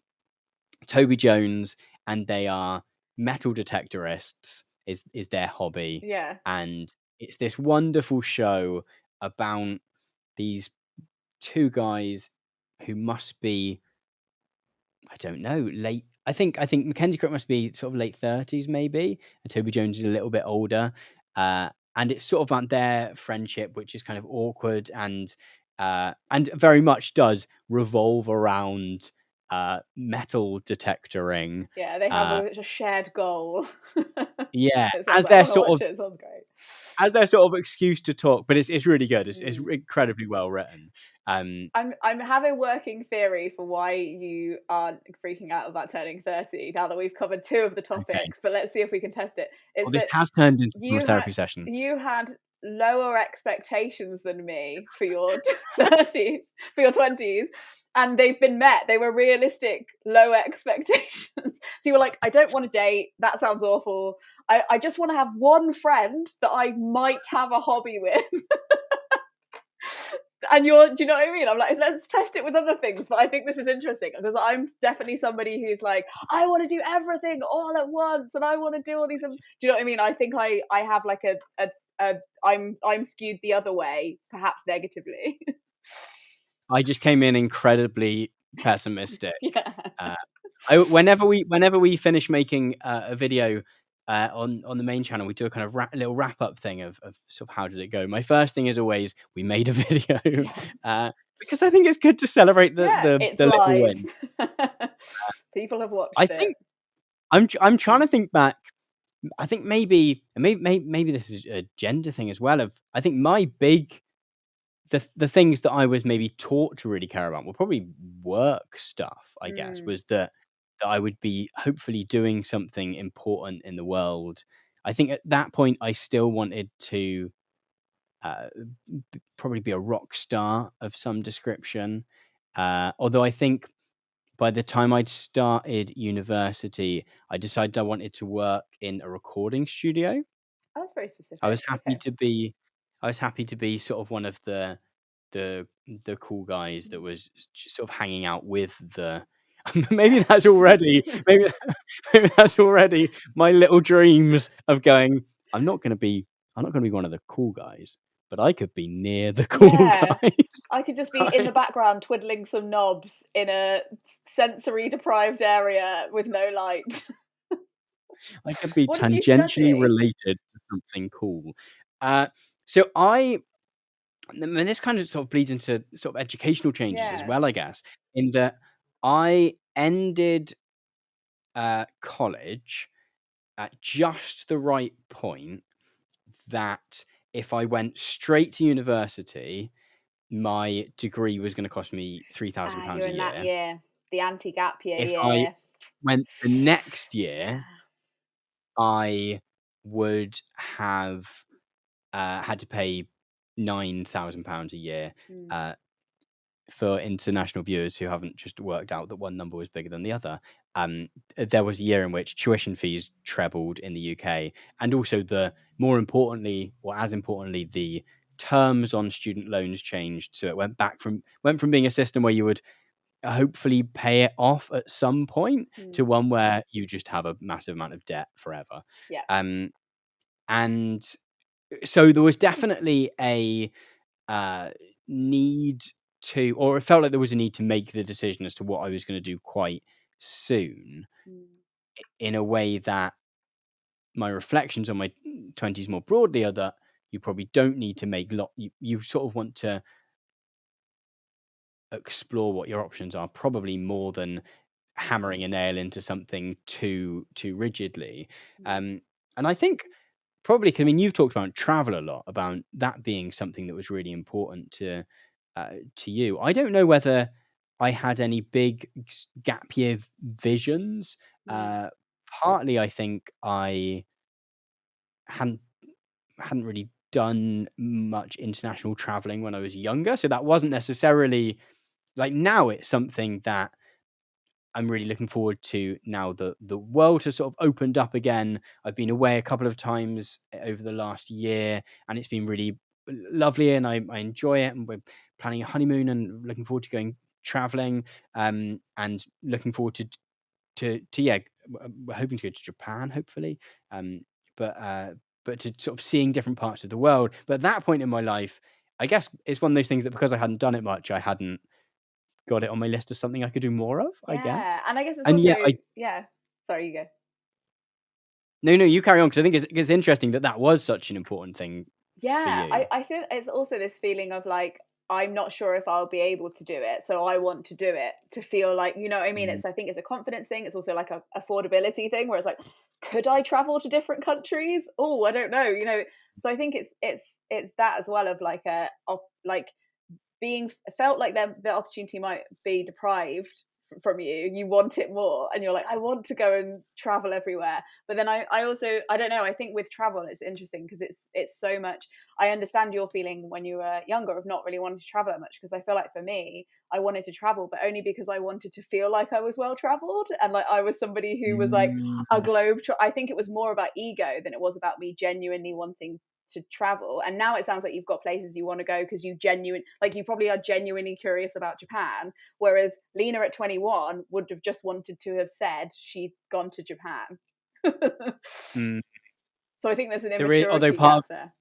A: Toby Jones, and they are metal detectorists. Is their hobby?
B: Yeah.
A: And it's this wonderful show about these two guys who must be, I don't know, late. I think Mackenzie Crook must be sort of late 30s maybe, and Toby Jones is a little bit older. And it's sort of about their friendship, which is kind of awkward and very much does revolve around metal detectoring.
B: Yeah, they have a shared goal.
A: Yeah,
B: as their sort of, it sounds great.
A: As their sort of excuse to talk, but it's really good. It's incredibly well written.
B: I'm having working theory for why you aren't freaking out about turning 30 now that we've covered two of the topics, but let's see if we can test it.
A: This has turned into a therapy session.
B: You had lower expectations than me for your 30s, for your 20s, and they've been met. They were realistic, low expectations. So you were like, I don't want to date. That sounds awful. I just want to have one friend that I might have a hobby with. And do you know what I mean? I'm like, let's test it with other things. But I think this is interesting, because I'm definitely somebody who's like, I want to do everything all at once, and I want to do all these. Do you know what I mean? I think I have like I'm skewed the other way, perhaps negatively.
A: I just came in incredibly pessimistic. Whenever we finish making a video on the main channel, we do a kind of little wrap up thing of sort of how did it go. My first thing is always, we made a video, because I think it's good to celebrate the little win.
B: People have watched
A: I
B: it.
A: think I'm trying to think back. I think maybe this is a gender thing as well. I think my big the things that I was maybe taught to really care about were probably work stuff. I guess was that I would be hopefully doing something important in the world. I think at that point I still wanted to probably be a rock star of some description. Although I think by the time I'd started university, I decided I wanted to work in a recording studio.
B: Oh, that's very specific.
A: I was happy to be sort of one of the cool guys that was just sort of hanging out with the. Maybe that's already my little dreams of going. I'm not going to be one of the cool guys, but I could be near the cool guys.
B: I could just be in the background twiddling some knobs in a sensory deprived area with no light.
A: I could be tangentially related to something cool. So and this kind of sort of bleeds into sort of educational changes as well, I guess, in that I ended college at just the right point that if I went straight to university, my degree was going to cost me £3,000 a year.
B: That year, the anti-gap year.
A: If I went the next year, I would have had to pay £9,000 a year. For international viewers who haven't just worked out that one number was bigger than the other, there was a year in which tuition fees trebled in the UK, and also as importantly, the terms on student loans changed. So it went from being a system where you would hopefully pay it off at some point, to one where you just have a massive amount of debt forever.
B: Yeah.
A: And so there was definitely a need to, or it felt like there was a need to make the decision as to what I was going to do quite soon, in a way that my reflections on my 20s more broadly are that you probably don't need to make you sort of want to explore what your options are, probably more than hammering a nail into something too rigidly. And I think probably, I mean, you've talked about travel a lot, about that being something that was really important to you. I don't know whether I had any big gap year visions. Partly, I think I hadn't really done much international traveling when I was younger, so that wasn't necessarily like, now it's something that I'm really looking forward to now that the world has sort of opened up again. I've been away a couple of times over the last year, and it's been really lovely, and I enjoy it. And we're planning a honeymoon and looking forward to going traveling, and looking forward to yeah, we're hoping to go to Japan, hopefully. But to sort of seeing different parts of the world. But at that point in my life, I guess it's one of those things that because I hadn't done it much, I hadn't got it on my list as something I could do more of, I guess.
B: And I guess it's
A: And
B: also sorry, you go.
A: No, you carry on, because I think it's interesting that was such an important thing for you.
B: I feel it's also this feeling of like, I'm not sure if I'll be able to do it, so I want to do it to feel like, you know what I mean? I think it's a confidence thing. It's also like a affordability thing, where it's like, could I travel to different countries? Oh, I don't know, you know. So I think it's that as well, of like being felt like the opportunity might be deprived from you. You want it more, and you're like, I want to go and travel everywhere. But then I also, I don't know, I think with travel it's interesting because it's so much. I understand your feeling when you were younger of not really wanting to travel that much, because I feel like for me, I wanted to travel, but only because I wanted to feel like I was well traveled, and like I was somebody who was like a I think it was more about ego than it was about me genuinely wanting to travel. And now it sounds like you've got places you want to go because you probably are genuinely curious about Japan, whereas Lena at 21 would have just wanted to have said she'd gone to Japan. So I think there's an immaturity gap there.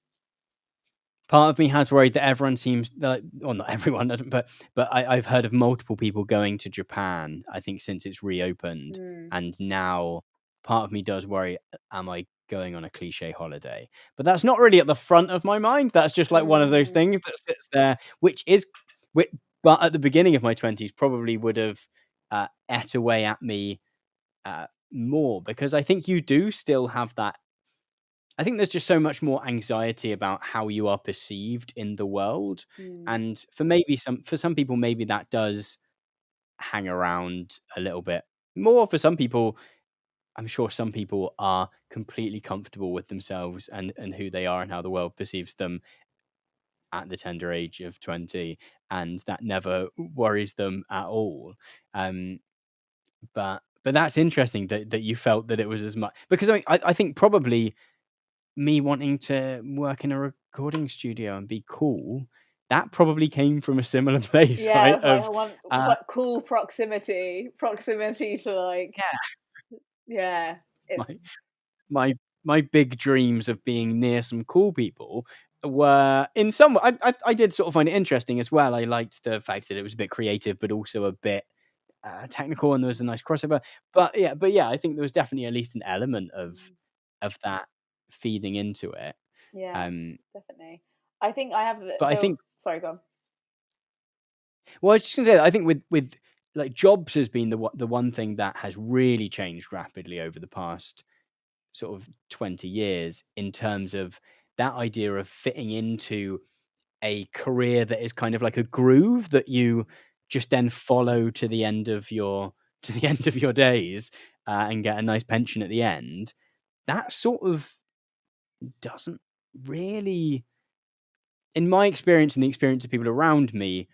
A: Part of me has worried that everyone seems like, well, not everyone, but I've heard of multiple people going to Japan, I think, since it's reopened. And now part of me does worry, am I going on a cliche holiday? But that's not really at the front of my mind. That's just like one of those things that sits there, but at the beginning of my 20s probably would have ate away at me more, because I think you do still have that. I think there's just so much more anxiety about how you are perceived in the world. And for some people, maybe that does hang around a little bit more. For some people, I'm sure some people are completely comfortable with themselves and who they are and how the world perceives them at the tender age of 20, and that never worries them at all. But that's interesting that you felt that it was as much, because I think probably me wanting to work in a recording studio and be cool, that probably came from a similar place, right?
B: I want cool proximity to like,
A: my big dreams of being near some cool people were in some way. I did sort of find it interesting as well. I liked the fact that it was a bit creative, but also a bit technical, and there was a nice crossover. But yeah, I think there was definitely at least an element of that feeding into it.
B: Definitely. I think I have,
A: but I think,
B: sorry, go on.
A: Well, I was just gonna say that I think with like jobs has been the one thing that has really changed rapidly over the past sort of 20 years, in terms of that idea of fitting into a career that is kind of like a groove that you just then follow to the end of your days, and get a nice pension at the end. That sort of doesn't really, in my experience and the experience of people around me,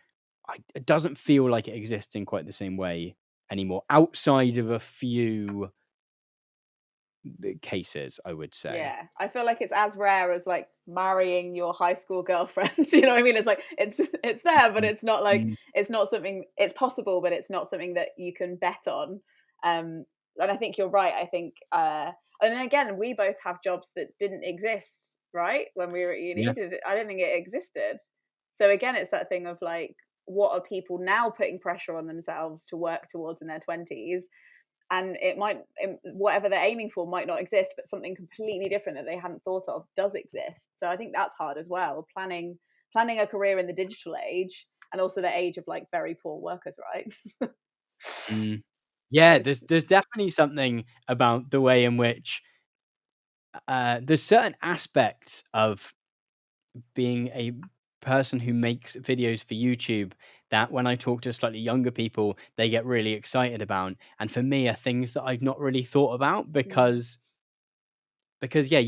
A: it doesn't feel like it exists in quite the same way anymore, outside of a few cases, I would say.
B: Yeah, I feel like it's as rare as like marrying your high school girlfriend. You know what I mean? It's like it's there, but it's not like
A: Mm.
B: it's not something. It's possible, but it's not something that you can bet on. And I think you're right. I think, and then again, we both have jobs that didn't exist, right? When we were at uni,
A: Yeah.
B: I don't think it existed. So again, it's that thing of like, what are people now putting pressure on themselves to work towards in their 20s? And it might, whatever they're aiming for might not exist, but something completely different that they hadn't thought of does exist. So I think that's hard as well, planning a career in the digital age, and also the age of like very poor workers, right?
A: Mm. Yeah,
B: So,
A: there's definitely something about the way in which there's certain aspects of being a person who makes videos for YouTube that when I talk to slightly younger people, they get really excited about. And for me, are things that I've not really thought about
B: mm,
A: because yeah,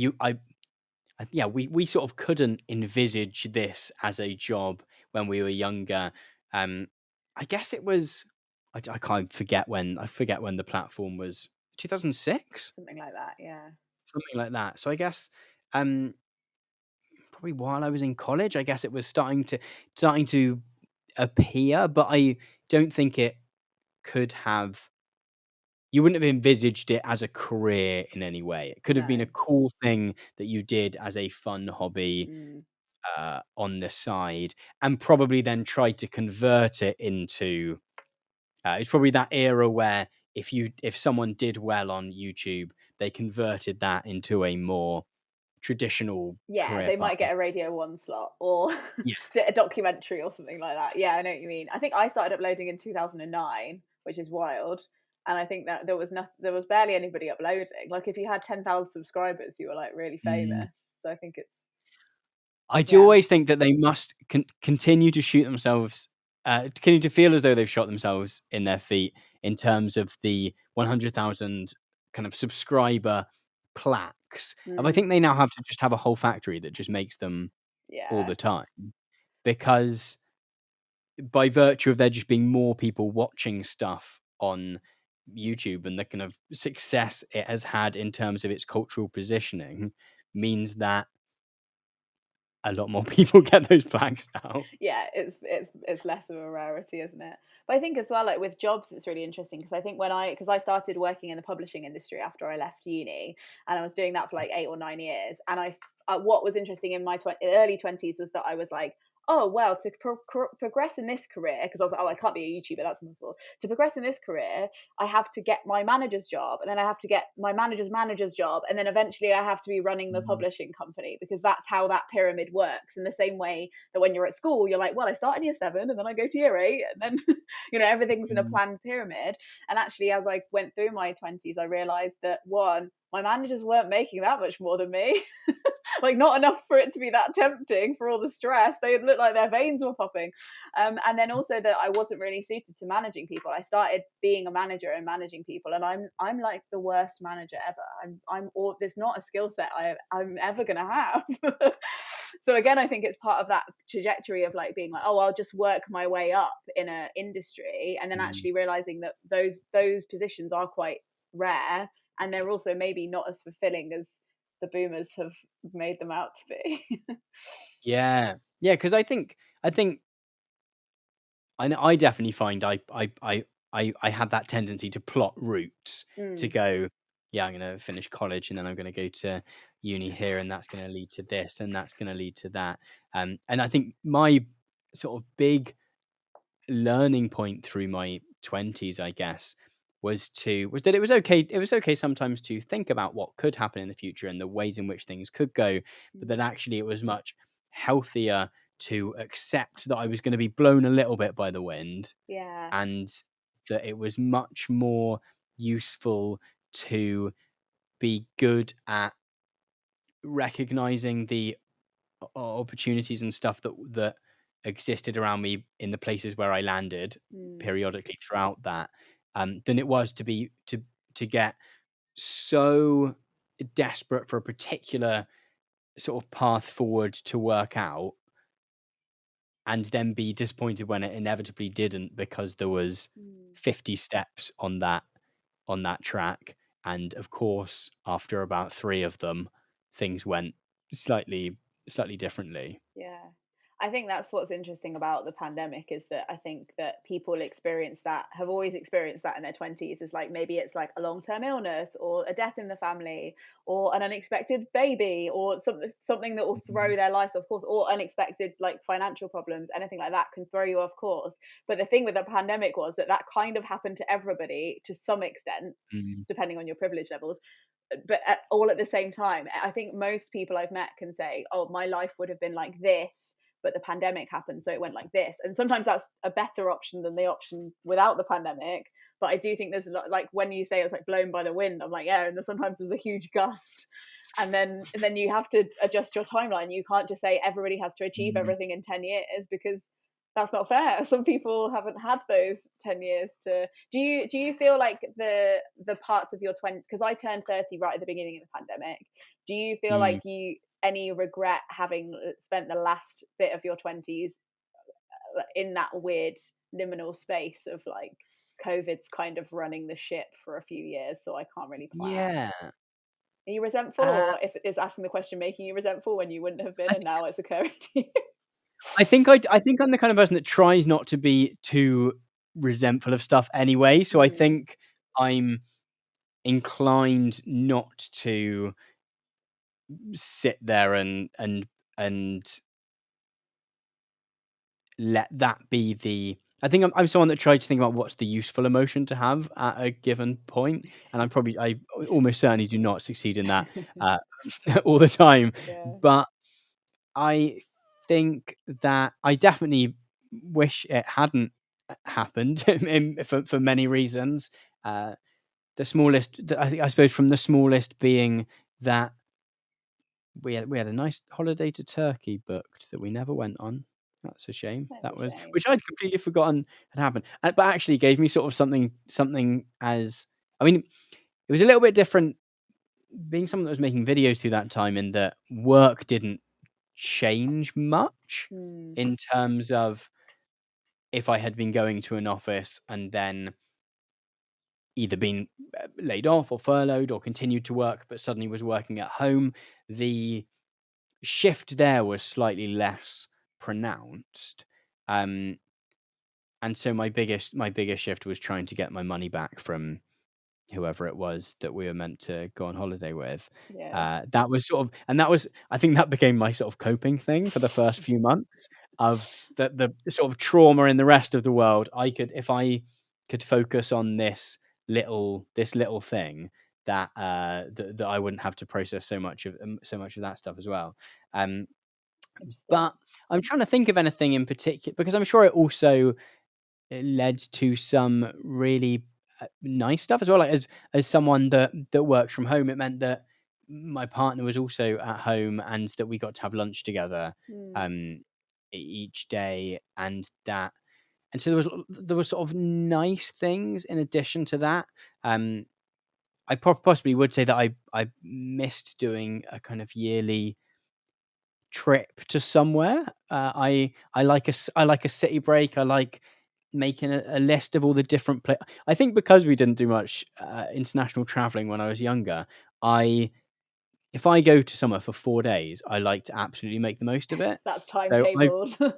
A: yeah, we sort of couldn't envisage this as a job when we were younger. Um, I guess it was I can't forget when I forget when the platform was 2006,
B: something like that, yeah.
A: something like that. So I guess um probably while I was in college, I guess it was starting to appear, but I don't think it could have. You wouldn't have envisaged it as a career in any way. It could have been a
B: No.
A: cool thing that you did as a fun hobby
B: Mm,
A: on the side, and probably then tried to convert it into. It's probably that era where if someone did well on YouTube, they converted that into a more traditional
B: yeah,
A: career
B: they
A: path.
B: might get a Radio 1 slot or
A: Yeah.
B: a documentary or something like that. Yeah, I know what you mean. I think I started uploading in 2009, which is wild. And I think that there was barely anybody uploading. Like if you had 10,000 subscribers, you were like really
A: Mm.
B: famous. So I think it's,
A: I do
B: yeah,
A: always think that they must continue to shoot themselves, continue to feel as though they've shot themselves in their feet in terms of the 100,000 kind of subscriber plaques. And I
B: mm,
A: think they now have to just have a whole factory that just makes them all
B: yeah,
A: the time, because by virtue of there just being more people watching stuff on YouTube and the kind of success it has had in terms of its cultural positioning means that a lot more people get those plaques now.
B: yeah, it's less of a rarity, isn't it? But I think as well, like with jobs, it's really interesting because I think because I started working in the publishing industry after I left uni, and I was doing that for like 8 or 9 years, and what was interesting in my early 20s was that I was like, oh well, to progress in this career, because I was like, oh, I can't be a YouTuber, that's impossible. To progress in this career, I have to get my manager's job, and then I have to get my manager's job, and then eventually I have to be running the
A: Mm,
B: publishing company, because that's how that pyramid works. In the same way that when you're at school, you're like, well, I start in year 7, and then I go to year 8, and then everything's in a
A: mm,
B: planned pyramid. And actually, as I went through my 20s, I realized that one, my managers weren't making that much more than me. Like not enough for it to be that tempting for all the stress. They looked like their veins were popping. And then also that I wasn't really suited to managing people. I started being a manager and managing people, and I'm like the worst manager ever. I'm all, there's not a skill set I'm ever gonna have. So again, I think it's part of that trajectory of like being like, oh, I'll just work my way up in a industry, and then
A: mm.
B: actually realizing that those positions are quite rare, and they're also maybe not as fulfilling as the boomers have made them out to be.
A: Yeah. Yeah, because I think I definitely find I had that tendency to plot routes to
B: Mm,
A: go, yeah, I'm gonna finish college and then I'm gonna go to uni here and that's gonna lead to this and that's gonna lead to that. And I think my sort of big learning point through my 20s, I guess, was that it was okay sometimes to think about what could happen in the future and the ways in which things could go, but that
B: mm,
A: actually it was much healthier to accept that I was going to be blown a little bit by the wind,
B: yeah.
A: and that it was much more useful to be good at recognizing the opportunities and stuff that existed around me in the places where I landed
B: Mm,
A: periodically throughout that, than it was to get so desperate for a particular sort of path forward to work out, and then be disappointed when it inevitably didn't because there was
B: mm,
A: 50 steps on that track. And of course, after about 3 of them, things went slightly differently.
B: Yeah. I think that's what's interesting about the pandemic, is that I think that people have always experienced that in their 20s. Is like, maybe it's like a long-term illness or a death in the family or an unexpected baby or something that will throw their life off course, or unexpected like financial problems. Anything like that can throw you off course. But the thing with the pandemic was that kind of happened to everybody to some extent,
A: Mm.
B: depending on your privilege levels, but all at the same time. I think most people I've met can say, oh, my life would have been like this, but the pandemic happened, so it went like this. And sometimes that's a better option than the option without the pandemic. But I do think there's a lot, like when you say it's like blown by the wind, I'm like, yeah, and sometimes there's a huge gust. And then you have to adjust your timeline. You can't just say everybody has to achieve everything in 10 years, because that's not fair. Some people haven't had those 10 years to. Do you feel like the parts of your 20, because I turned 30 right at the beginning of the pandemic, do you feel like you any regret having spent the last bit of your 20s in that weird liminal space of like, COVID's kind of running the ship for a few years, so I can't really plan?
A: Yeah.
B: Are you resentful, or if is asking the question making you resentful when you wouldn't have been, and now it's occurring to you?
A: I think I'm the kind of person that tries not to be too resentful of stuff anyway. So I think I'm inclined not to sit there and let that be the. I think I'm someone that tries to think about what's the useful emotion to have at a given point, and I almost certainly do not succeed in that all the time.
B: Yeah.
A: But I think that I definitely wish it hadn't happened for many reasons. The smallest, I suppose, from the smallest being that we had a nice holiday to Turkey booked that we never went on. That's a shame.
B: That's
A: That
B: a
A: was,
B: shame.
A: which I'd completely forgotten had happened, but actually gave me sort of something as, I mean, it was a little bit different being someone that was making videos through that time, in that work didn't change much in terms of if I had been going to an office and then either been laid off or furloughed or continued to work but suddenly was working at home, the shift there was slightly less pronounced. And so my biggest shift was trying to get my money back from whoever it was that we were meant to go on holiday with.
B: Yeah.
A: That was sort of, and that was, I think that became my sort of coping thing for the first few months of the sort of trauma in the rest of the world. If I could focus on this little thing, that that I wouldn't have to process so much of that stuff as well. But I'm trying to think of anything in particular, because I'm sure it also led to some really nice stuff as well. Like as someone that works from home, it meant that my partner was also at home and that we got to have lunch together each day, and so there was sort of nice things in addition to that. I possibly would say that I missed doing a kind of yearly trip to somewhere. I like a city break. I like making a list of all the different places. I think because we didn't do much international traveling when I was younger, if I go to somewhere for 4 days, I like to absolutely make the most of it.
B: That's
A: So
B: timetabled.
A: I've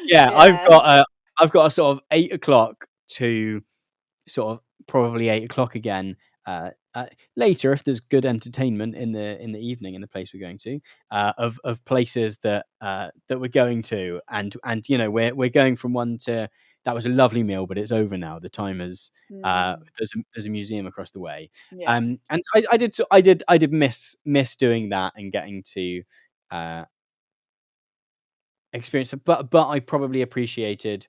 B: Yeah.
A: got a sort of 8 o'clock to sort of probably 8 o'clock again. Later, if there's good entertainment in the evening in the place we're going to, of places that we're going to, and we're going from one to, that was a lovely meal, but it's over now. The time is there's a museum across the way,
B: Yeah.
A: and so I did miss doing that and getting to experience it, but I probably appreciated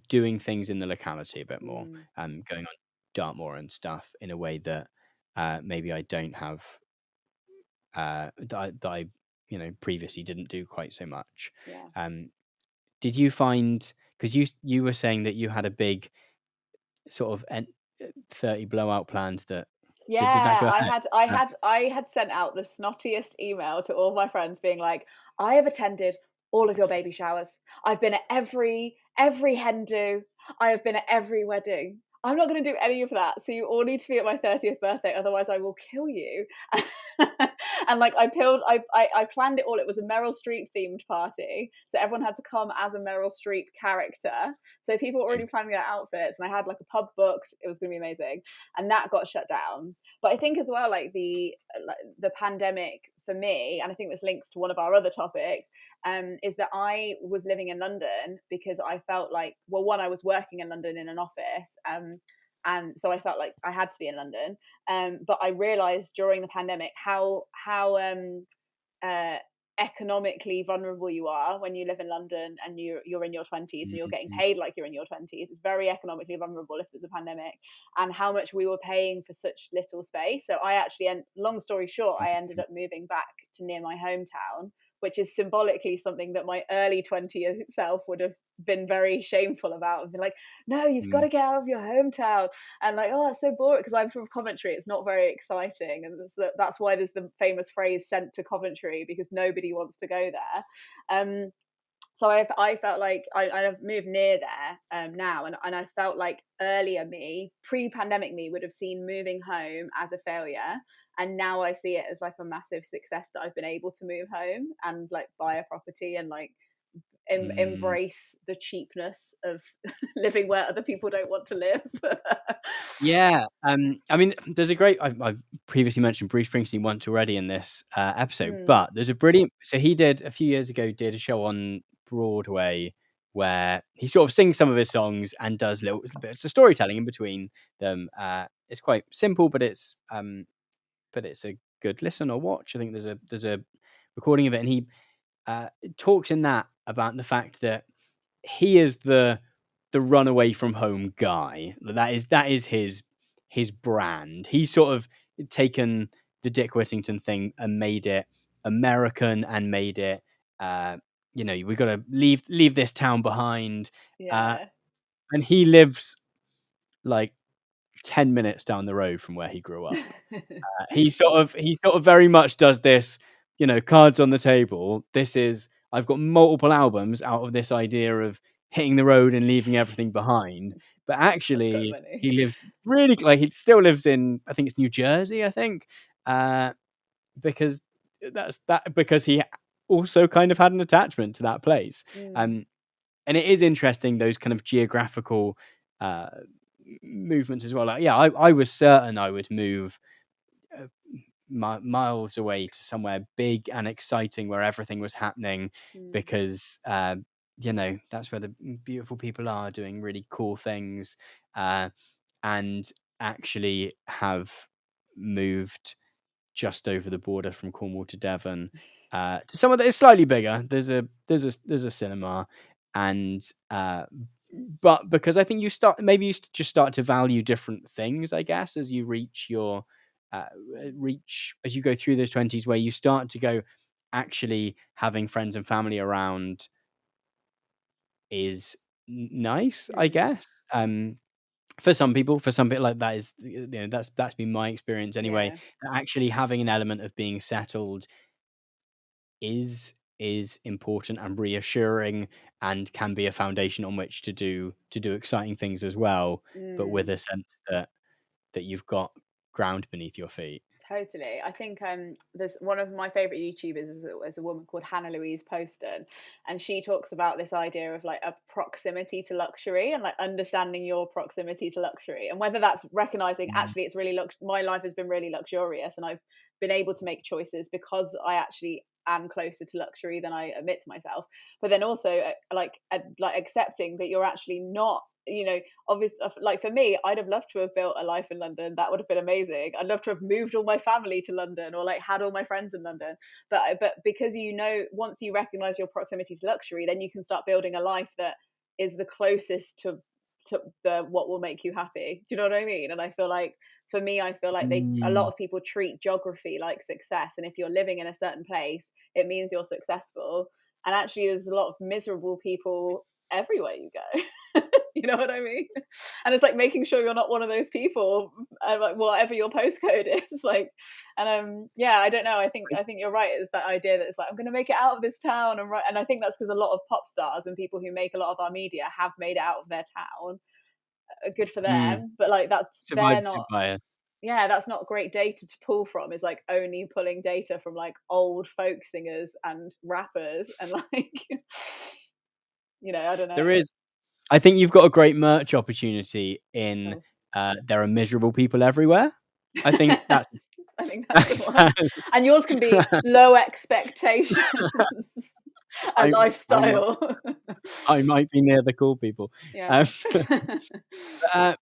A: doing things in the locality a bit more, going on Dartmoor and stuff in a way that maybe I don't have that I previously didn't do quite so much.
B: Yeah.
A: Did you find, because you were saying that you had a big sort of 30 blowout planned, that did that
B: Yeah,
A: go
B: I
A: ahead?
B: had I had I had sent out the snottiest email to all my friends being like, I have attended all of your baby showers. I've been at every hen do. I have been at every wedding. I'm not going to do any of that. So you all need to be at my 30th birthday, otherwise I will kill you. And like I planned it all. It was a Meryl Streep themed party, so everyone had to come as a Meryl Streep character. So people were already planning their outfits, and I had like a pub booked. It was going to be amazing, and that got shut down. But I think as well, like the pandemic for me, and I think this links to one of our other topics, is that I was living in London because I felt like, well, one, I was working in London in an office, and so I felt like I had to be in London. But I realised during the pandemic how uh, economically vulnerable you are when you live in London and you're in your 20s and you're getting paid like you're in your 20s. It's very economically vulnerable if there's a pandemic, and how much we were paying for such little space. So I actually, and long story short, I ended up moving back to near my hometown, which is symbolically something that my early 20s self would have been very shameful about, and been like, no, you've got to get out of your hometown, and like, oh, it's so boring, because I'm from Coventry, it's not very exciting, and that's why there's the famous phrase sent to Coventry, because nobody wants to go there. So I felt like I've moved near there now, and I felt like earlier me, pre-pandemic me, would have seen moving home as a failure, and now I see it as like a massive success that I've been able to move home and like buy a property and like embrace the cheapness of living where other people don't want to live.
A: Yeah, I mean, there's a great. I've previously mentioned Bruce Springsteen once already in this episode, but there's a brilliant. So he did a few years ago, did a show on Broadway where he sort of sings some of his songs and does little bits of storytelling in between them. It's quite simple, but it's a good listen or watch. I think there's a recording of it, and he talks in that about the fact that he is the run away from home guy. That is his brand. He's sort of taken the Dick Whittington thing and made it American and made it we got to leave this town behind.
B: Yeah.
A: And he lives like 10 minutes down the road from where he grew up. He sort of very much does this, cards on the table. I've got multiple albums out of this idea of hitting the road and leaving everything behind. But actually, he lives really, like, he still lives in, I think it's New Jersey, I think, because because he also kind of had an attachment to that place. And it is interesting, those kind of geographical movements as well. Like, yeah, I was certain I would move miles away to somewhere big and exciting where everything was happening, because that's where the beautiful people are doing really cool things, and actually have moved just over the border from Cornwall to Devon, to somewhere that is slightly bigger. There's a cinema, and but because I think you just start to value different things, I guess, as you reach as you go through those 20s, where you start to go, actually having friends and family around is nice, I guess. For some people, like, that is, that's been my experience anyway. Actually having an element of being settled is important and reassuring, and can be a foundation on which to do exciting things as well, but with a sense that you've got ground beneath your feet.
B: Totally. I think there's one of my favorite YouTubers is a woman called Hannah Louise Poston, and she talks about this idea of like a proximity to luxury, and like understanding your proximity to luxury, and whether that's recognizing actually it's really my life has been really luxurious, and I've been able to make choices because I actually am closer to luxury than I admit to myself. But then also like accepting that you're actually not, obviously, like for me, I'd have loved to have built a life in London. That would have been amazing. I'd love to have moved all my family to London, or like had all my friends in London. But because once you recognize your proximity to luxury, then you can start building a life that is the closest to what will make you happy. Do you know what I mean? And I feel like, for me, I feel like a lot of people treat geography like success, and if you're living in a certain place, it means you're successful. And actually, there's a lot of miserable people everywhere you go. You know what I mean? And it's like making sure you're not one of those people, like whatever your postcode is, like. And I don't know. I think you're right. It's that idea that it's like, I'm going to make it out of this town, and I think that's because a lot of pop stars and people who make a lot of our media have made it out of their town. good for them, but like they're
A: Survivorship
B: not.
A: bias.
B: Yeah, that's not great data to pull from. Is like only pulling data from like old folk singers and rappers and like I don't know.
A: There is. I think you've got a great merch opportunity in
B: Oh.
A: there are miserable people everywhere. I think that's.
B: I think that's the one. And yours can be low expectations, a
A: I, I might
B: lifestyle.
A: I might be near the cool people.
B: Yeah.
A: Uh,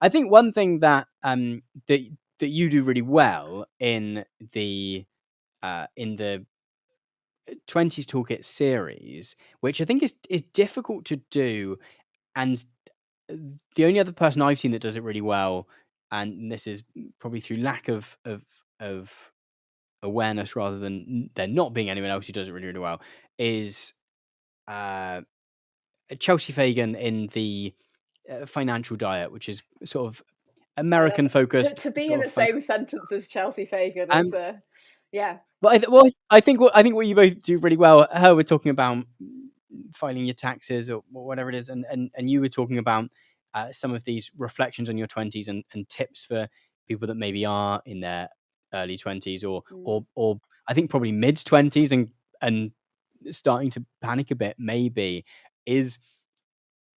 A: I think one thing that that you do really well in the 20s Toolkit series, which I think is difficult to do, and the only other person I've seen that does it really well, and this is probably through lack of awareness rather than there not being anyone else who does it really, really well, is uh, Chelsea Fagan in the Financial Diet, which is sort of
B: I love
A: American
B: it.
A: focused,
B: To be in
A: sort
B: the
A: of fun.
B: same sentence as Chelsea Fagan is yeah.
A: But I think what you both do really well. Her, we're talking about filing your taxes or whatever it is, and you were talking about some of these reflections on your 20s and tips for people that maybe are in their early 20s or I think probably mid 20s and starting to panic a bit. Maybe is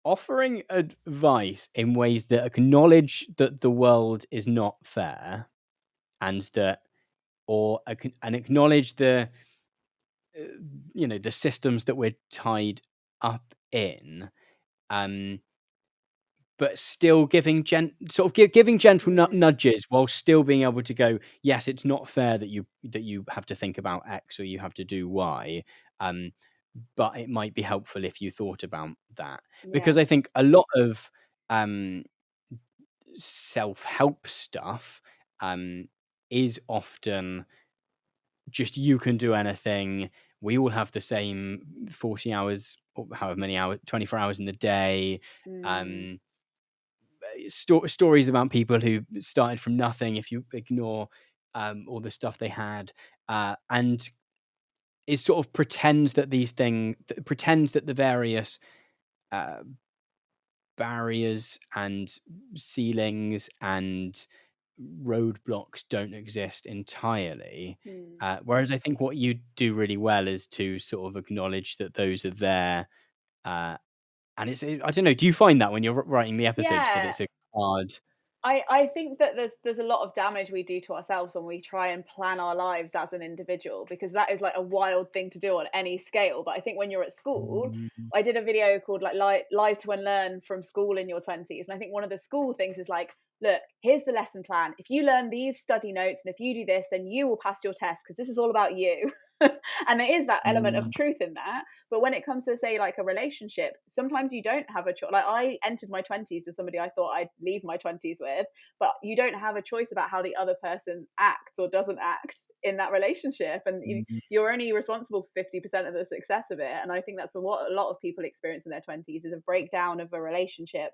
A: offering advice in ways that acknowledge that the world is not fair and that and acknowledge the the systems that we're tied up in, um but still giving giving gentle nudges while still being able to go, yes, it's not fair that you have to think about X or you have to do Y, um but it might be helpful if you thought about that,
B: Yeah.
A: because I think a lot of um self-help stuff is often just you can do anything. We all have the same 40 hours or however many hours, 24 hours in the day.
B: Mm.
A: Um, stories about people who started from nothing, if you ignore all the stuff they had, and it sort of pretends that pretends that the various uh, barriers and ceilings and roadblocks don't exist entirely.
B: Mm.
A: Whereas I think what you do really well is to sort of acknowledge that those are there. And I don't know, do you find that when you're writing the episodes that
B: Yeah.
A: it's a hard.
B: I think that there's a lot of damage we do to ourselves when we try and plan our lives as an individual, because that is like a wild thing to do on any scale. But I think when you're at school,
A: Mm,
B: I did a video called like lies to unlearn from school in your 20s, and I think one of the school things is like, look, here's the lesson plan. If you learn these study notes and if you do this, then you will pass your test because this is all about you. And there is that element of
A: mm,
B: truth in that. But when it comes to say like a relationship, sometimes you don't have a choice. Like I entered my 20s with somebody I thought I'd leave my 20s with, but you don't have a choice about how the other person acts or doesn't act in that relationship, and
A: mm,
B: you're only responsible for 50% of the success of it. And I think that's what a lot of people experience in their 20s, is a breakdown of a relationship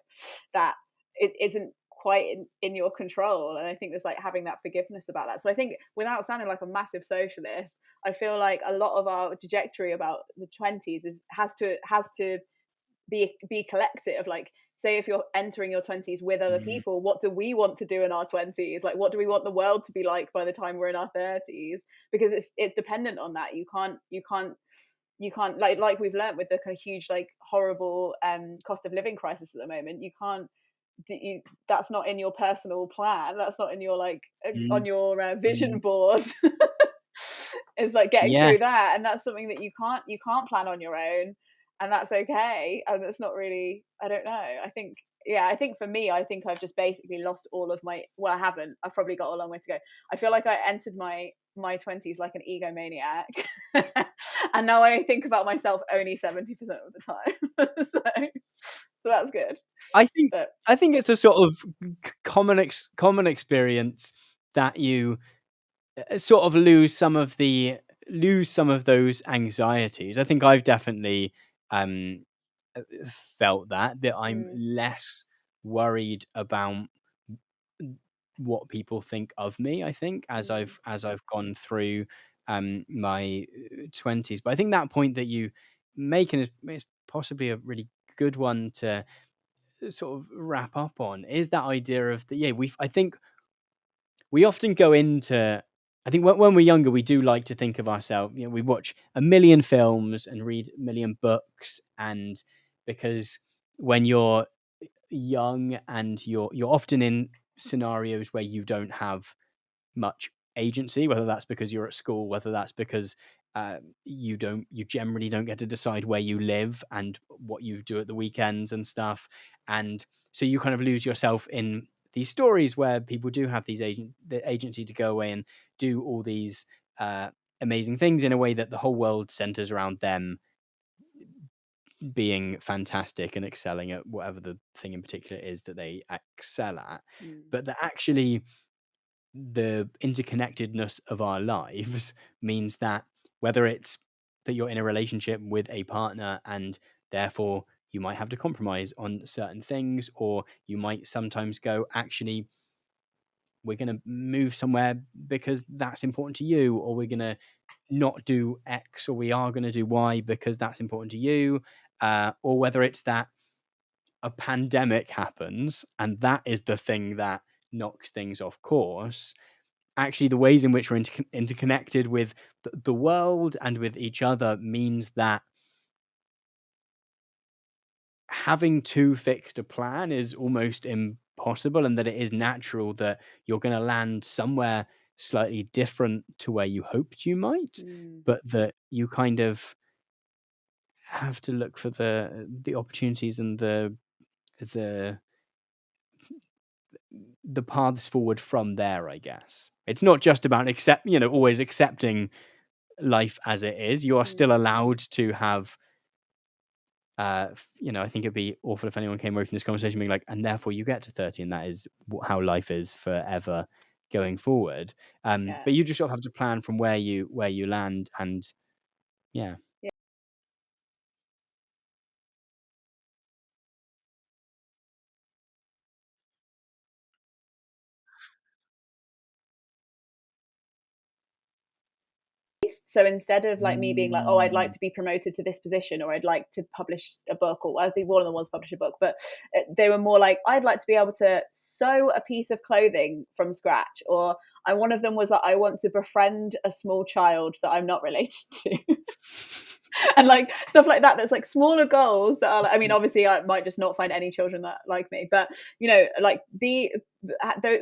B: that it isn't quite in your control. And I think there's like having that forgiveness about that. So I think, without sounding like a massive socialist, I feel like a lot of our trajectory about the 20s has to be collective. Like, say if you're entering your 20s with other
A: mm,
B: people, what do we want to do in our 20s? Like, what do we want the world to be like by the time we're in our 30s? Because it's dependent on that. You can't like we've learned with the kind of huge like horrible cost of living crisis at the moment. You can't that's not in your personal plan. That's not in your like on
A: mm,
B: your vision
A: mm.
B: board. It's like getting
A: Yeah,
B: through that, and that's something that you can't plan on your own, and that's okay. And it's not really, I don't know. I think for me, I think I've just basically lost all of my, well, I haven't. I've probably got a long way to go. I feel like I entered my 20s like an egomaniac, and now I think about myself only 70% of the time. So that's good.
A: I think
B: But
A: I think it's a sort of common experience that you sort of lose some of those anxieties. I think I've definitely um felt that I'm
B: mm,
A: less worried about what people think of me, I think,
B: mm,
A: as I've gone through my 20s. But I think that point that you make is possibly a really good one to sort of wrap up on is that idea of I think we often go into, I think when we're younger, we do like to think of ourselves, we watch a million films and read a million books, and because when you're young and you're often in scenarios where you don't have much agency, whether that's because you're at school, whether that's because you generally don't get to decide where you live and what you do at the weekends and stuff, and so you kind of lose yourself in these stories where people do have the agency to go away and do all these amazing things in a way that the whole world centers around them being fantastic and excelling at whatever the thing in particular is that they excel at, but that actually the interconnectedness of our lives means that whether it's that you're in a relationship with a partner and therefore you might have to compromise on certain things, or you might sometimes go, actually, we're going to move somewhere because that's important to you, or we're going to not do X, or we are going to do Y because that's important to you, or whether it's that a pandemic happens and that is the thing that knocks things off course. Actually, the ways in which we're interconnected with the world and with each other means that having too fixed a plan is almost impossible, and that it is natural that you're going to land somewhere slightly different to where you hoped you might, but that you kind of have to look for the opportunities and the paths forward from there, I guess. It's not just about always accepting life as it is. You are still allowed to have I think it'd be awful if anyone came away from this conversation being like, and therefore you get to 30 and that is how life is forever going forward. But you just sort of have to plan from where you land, and yeah.
B: So instead of like me being like, oh, I'd like to be promoted to this position, or I'd like to publish a book, or I think one of them wants to publish a book, but they were more like, I'd like to be able to sew a piece of clothing from scratch, or one of them was like, I want to befriend a small child that I'm not related to. And like stuff like that, that's like smaller goals that are, I mean, obviously I might just not find any children that like me, but like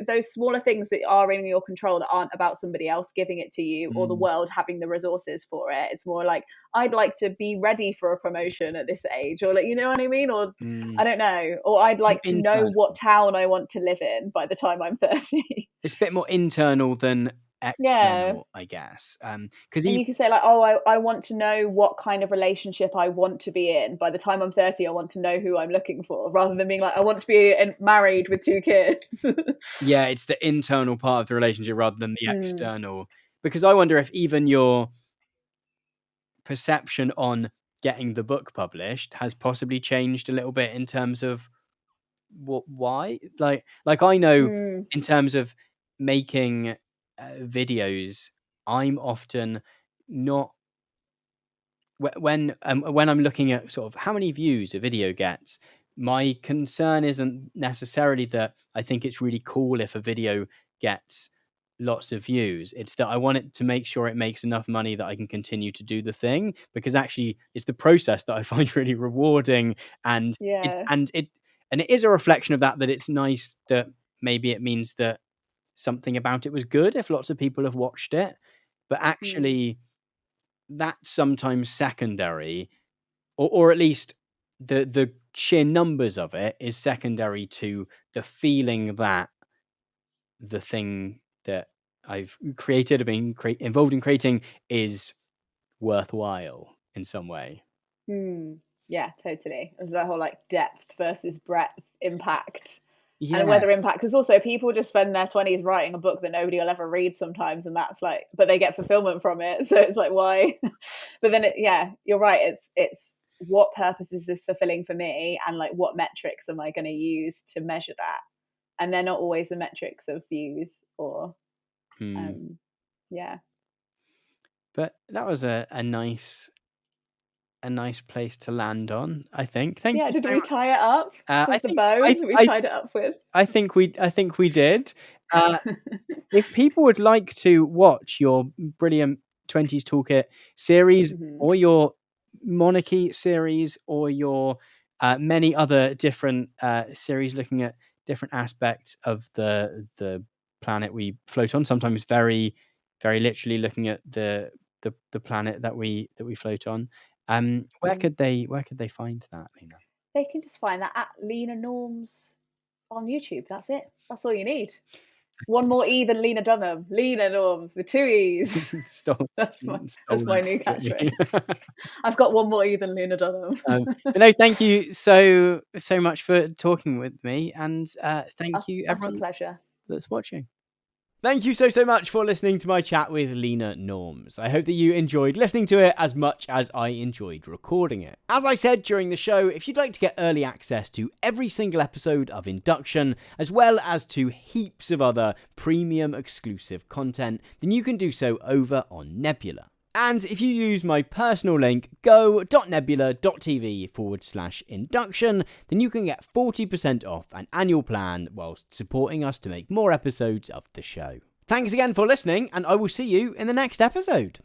B: those smaller things that are in your control, that aren't about somebody else giving it to you or the world having the resources for it. It's more like, I'd like to be ready for a promotion at this age, or like, you know what I mean, or I don't know, or I'd like to know what town I want to live in by the time I'm 30.
A: It's a bit more internal than external, I guess. Because
B: you can say like, oh, I want to know what kind of relationship I want to be in by the time I'm 30. I want to know who I'm looking for, rather than being like, I want to be married with 2 kids.
A: Yeah, it's the internal part of the relationship rather than the external. Because I wonder if even your perception on getting the book published has possibly changed a little bit in terms of why. Like I know in terms of making videos, I'm often not when I'm looking at sort of how many views a video gets. My concern isn't necessarily that I think it's really cool if a video gets lots of views. It's that I want it to make sure it makes enough money that I can continue to do the thing, because actually it's the process that I find really rewarding, and it is a reflection of that it's nice that maybe it means that something about it was good if lots of people have watched it, but actually that's sometimes secondary, or at least the sheer numbers of it is secondary to the feeling that the thing that I've created or been involved in creating is worthwhile in some way.
B: Yeah, totally. There's the whole like depth versus breadth impact. And whether impact, because also people just spend their 20s writing a book that nobody will ever read sometimes, and that's like, but they get fulfillment from it, so it's like, why? But then you're right, it's what purpose is this fulfilling for me, and like what metrics am I going to use to measure that? And they're not always the metrics of views or yeah.
A: But that was a nice a nice place to land on, I think. Thank you
B: did
A: so
B: we
A: much.
B: tie it up
A: I
B: with the
A: think
B: bows we tied it up with?
A: I think we did. If people would like to watch your brilliant 20s Toolkit series or your monarchy series or your many other different series looking at different aspects of the planet we float on, sometimes very, very literally looking at the planet that we float on, where could they find that, Lena?
B: They can just find that at Lena Norms on YouTube. That's it. That's all you need. One more E than Lena Dunham. Lena Norms with 2 E's. That's my new catchphrase. I've got one more E than Lena Dunham.
A: But no, thank you so much for talking with me, and thank you everyone
B: pleasure
A: that's watching. Thank you so much for listening to my chat with Lena Norms. I hope that you enjoyed listening to it as much as I enjoyed recording it. As I said during the show, if you'd like to get early access to every single episode of Induction, as well as to heaps of other premium exclusive content, then you can do so over on Nebula. And if you use my personal link, go.nebula.tv/induction, then you can get 40% off an annual plan whilst supporting us to make more episodes of the show. Thanks again for listening, and I will see you in the next episode.